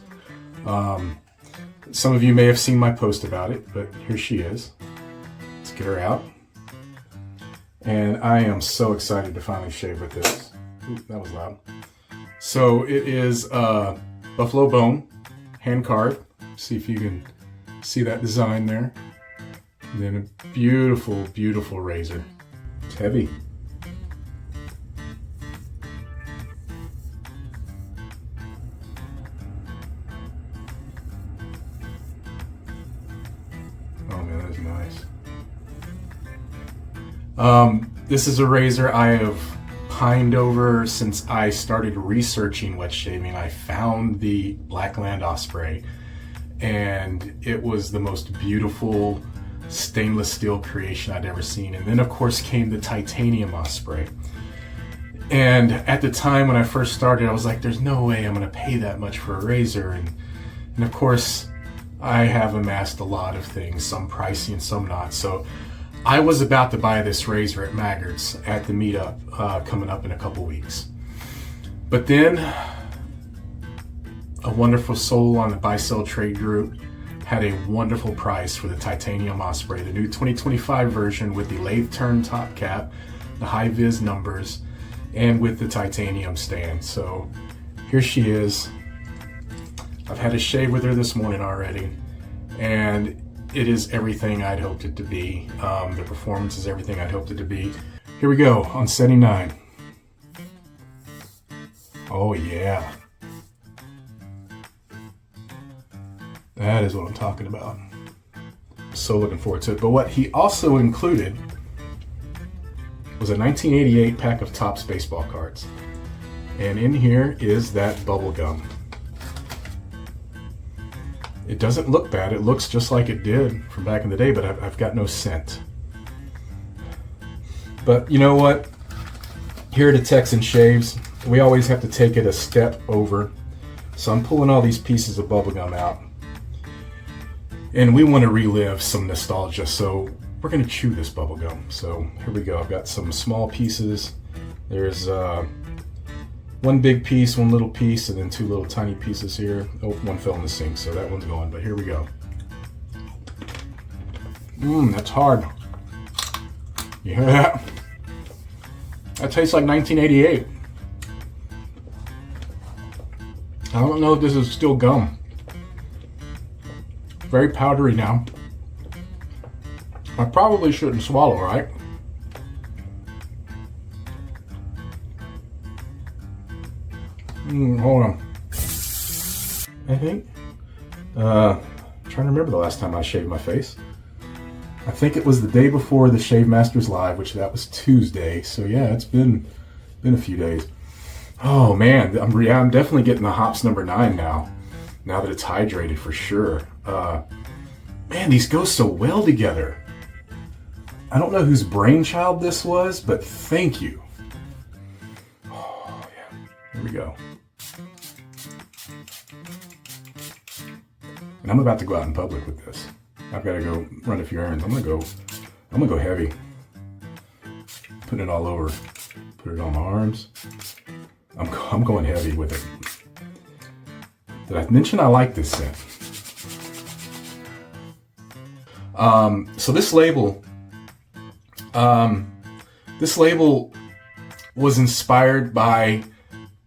Some of you may have seen my post about it, but here she is. Let's get her out. And I am so excited to finally shave with this. Ooh, that was loud. So it is buffalo bone, hand carved. See if you can see that design there. And then a beautiful, beautiful razor. It's heavy. Oh man, that is nice. This is a razor I have pined over since I started researching wet shaving. I found the Blackland Osprey, and it was the most beautiful stainless steel creation I'd ever seen. And then of course came the titanium Osprey. And at the time when I first started, I was like, there's no way I'm gonna pay that much for a razor. And of course, I have amassed a lot of things, some pricey and some not. So I was about to buy this razor at Maggard's at the meetup coming up in a couple weeks. But then a wonderful soul on the buy sell trade group had a wonderful price for the titanium Osprey, the new 2025 version with the lathe turn top cap, the high vis numbers, and with the titanium stand. So here she is. I've had a shave with her this morning already, and it is everything I'd hoped it to be. The performance is everything I'd hoped it to be. Here we go on setting 9. Oh yeah. That is what I'm talking about. So looking forward to it. But what he also included was a 1988 pack of Topps baseball cards. And in here is that bubble gum. It doesn't look bad. It looks just like it did from back in the day, but I've got no scent. But you know what? Here at Texan Shaves, we always have to take it a step over. So I'm pulling all these pieces of bubble gum out. And we want to relive some nostalgia, so we're going to chew this bubble gum. So here we go. I've got some small pieces. There's one big piece, one little piece, and then 2 little tiny pieces here. Oh, one fell in the sink, so that one's going, but here we go. That's hard. You hear that? That tastes like 1988. I don't know if this is still gum. Very powdery now. I probably shouldn't swallow, right? Hold on. I think. Trying to remember the last time I shaved my face. I think it was the day before the Shave Masters Live, which that was Tuesday. So yeah, it's been a few days. Oh man, I'm definitely getting the hops number 9 now. Now that it's hydrated for sure. Man, these go so well together. I don't know whose brainchild this was, but thank you. Oh yeah, here we go. And I'm about to go out in public with this. I've got to go run a few errands. I'm gonna go heavy. Put it all over. Put it on my arms. I'm going heavy with it. Did I mention I like this scent? So this label was inspired by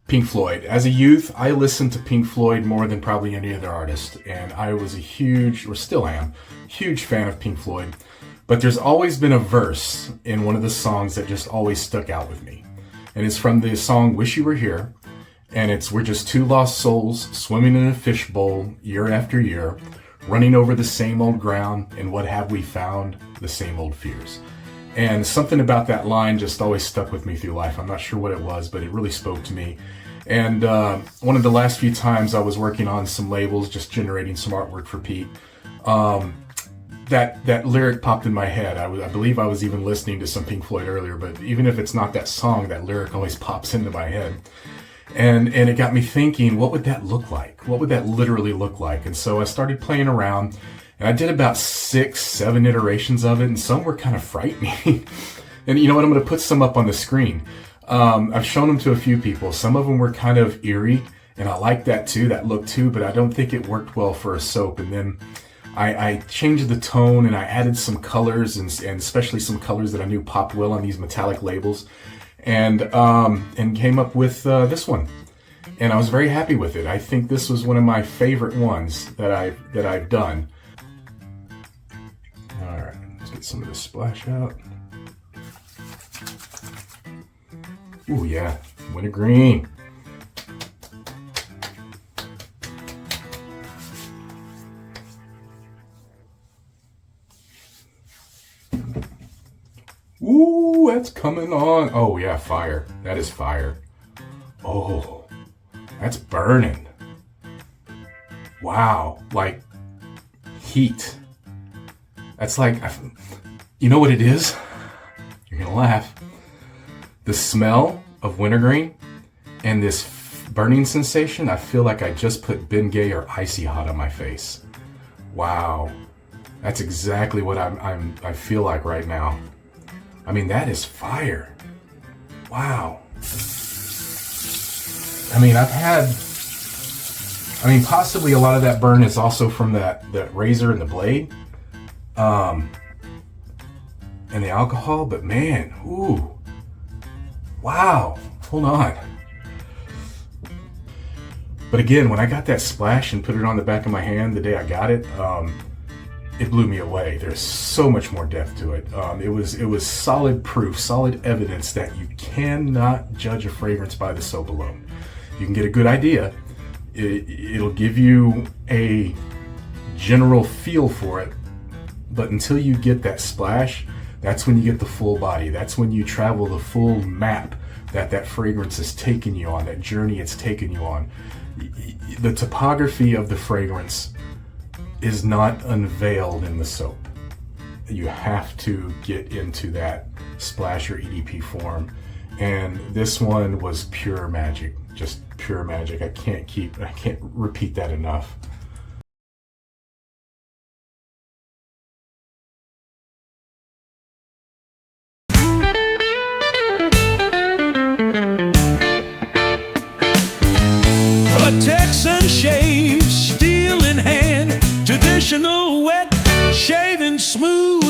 Pink Floyd. As a youth, I listened to Pink Floyd more than probably any other artist, and I was a huge, or still am, huge fan of Pink Floyd. But there's always been a verse in one of the songs that just always stuck out with me. And it's from the song Wish You Were Here. And it's, we're just 2 lost souls swimming in a fishbowl year after year, running over the same old ground, and what have we found? The same old fears. And something about that line just always stuck with me through life. I'm not sure what it was, but it really spoke to me. And one of the last few times I was working on some labels, just generating some artwork for Pete, that lyric popped in my head. I believe I was even listening to some Pink Floyd earlier, but even if it's not that song, that lyric always pops into my head. And it got me thinking, what would that look like? What would that literally look like? And so I started playing around, and I did about 6, 7 iterations of it, and some were kind of frightening. And you know what? I'm going to put some up on the screen. I've shown them to a few people. Some of them were kind of eerie, and I like that too, that look too, but I don't think it worked well for a soap. And then I changed the tone, and I added some colors, and especially some colors that I knew popped well on these metallic labels. and came up with this one. And I was very happy with it. I think this was one of my favorite ones that I've done. All right, let's get some of this splash out. Ooh, yeah, wintergreen. Ooh, that's coming on. Oh yeah, fire. That is fire. Oh, that's burning. Wow, like heat. That's like, you know what it is? You're gonna laugh. The smell of wintergreen and this burning sensation, I feel like I just put Bengay or Icy Hot on my face. Wow, that's exactly what I feel like right now. I mean, that is fire. Wow. I mean, possibly a lot of that burn is also from that razor and the blade, and the alcohol, but man, ooh, wow, hold on. But again, when I got that splash and put it on the back of my hand the day I got it, it blew me away. There's so much more depth to it. It was solid proof, solid evidence that you cannot judge a fragrance by the soap alone. You can get a good idea. It'll give you a general feel for it, but until you get that splash, that's when you get the full body. That's when you travel the full map that fragrance has taken you on, that journey it's taken you on. The topography of the fragrance is not unveiled in the soap. You have to get into that splash or EDP form, and this one was pure magic, just pure magic. I can't repeat that enough. A Texan shaves, steel in hand, traditional wet, shaving smooth.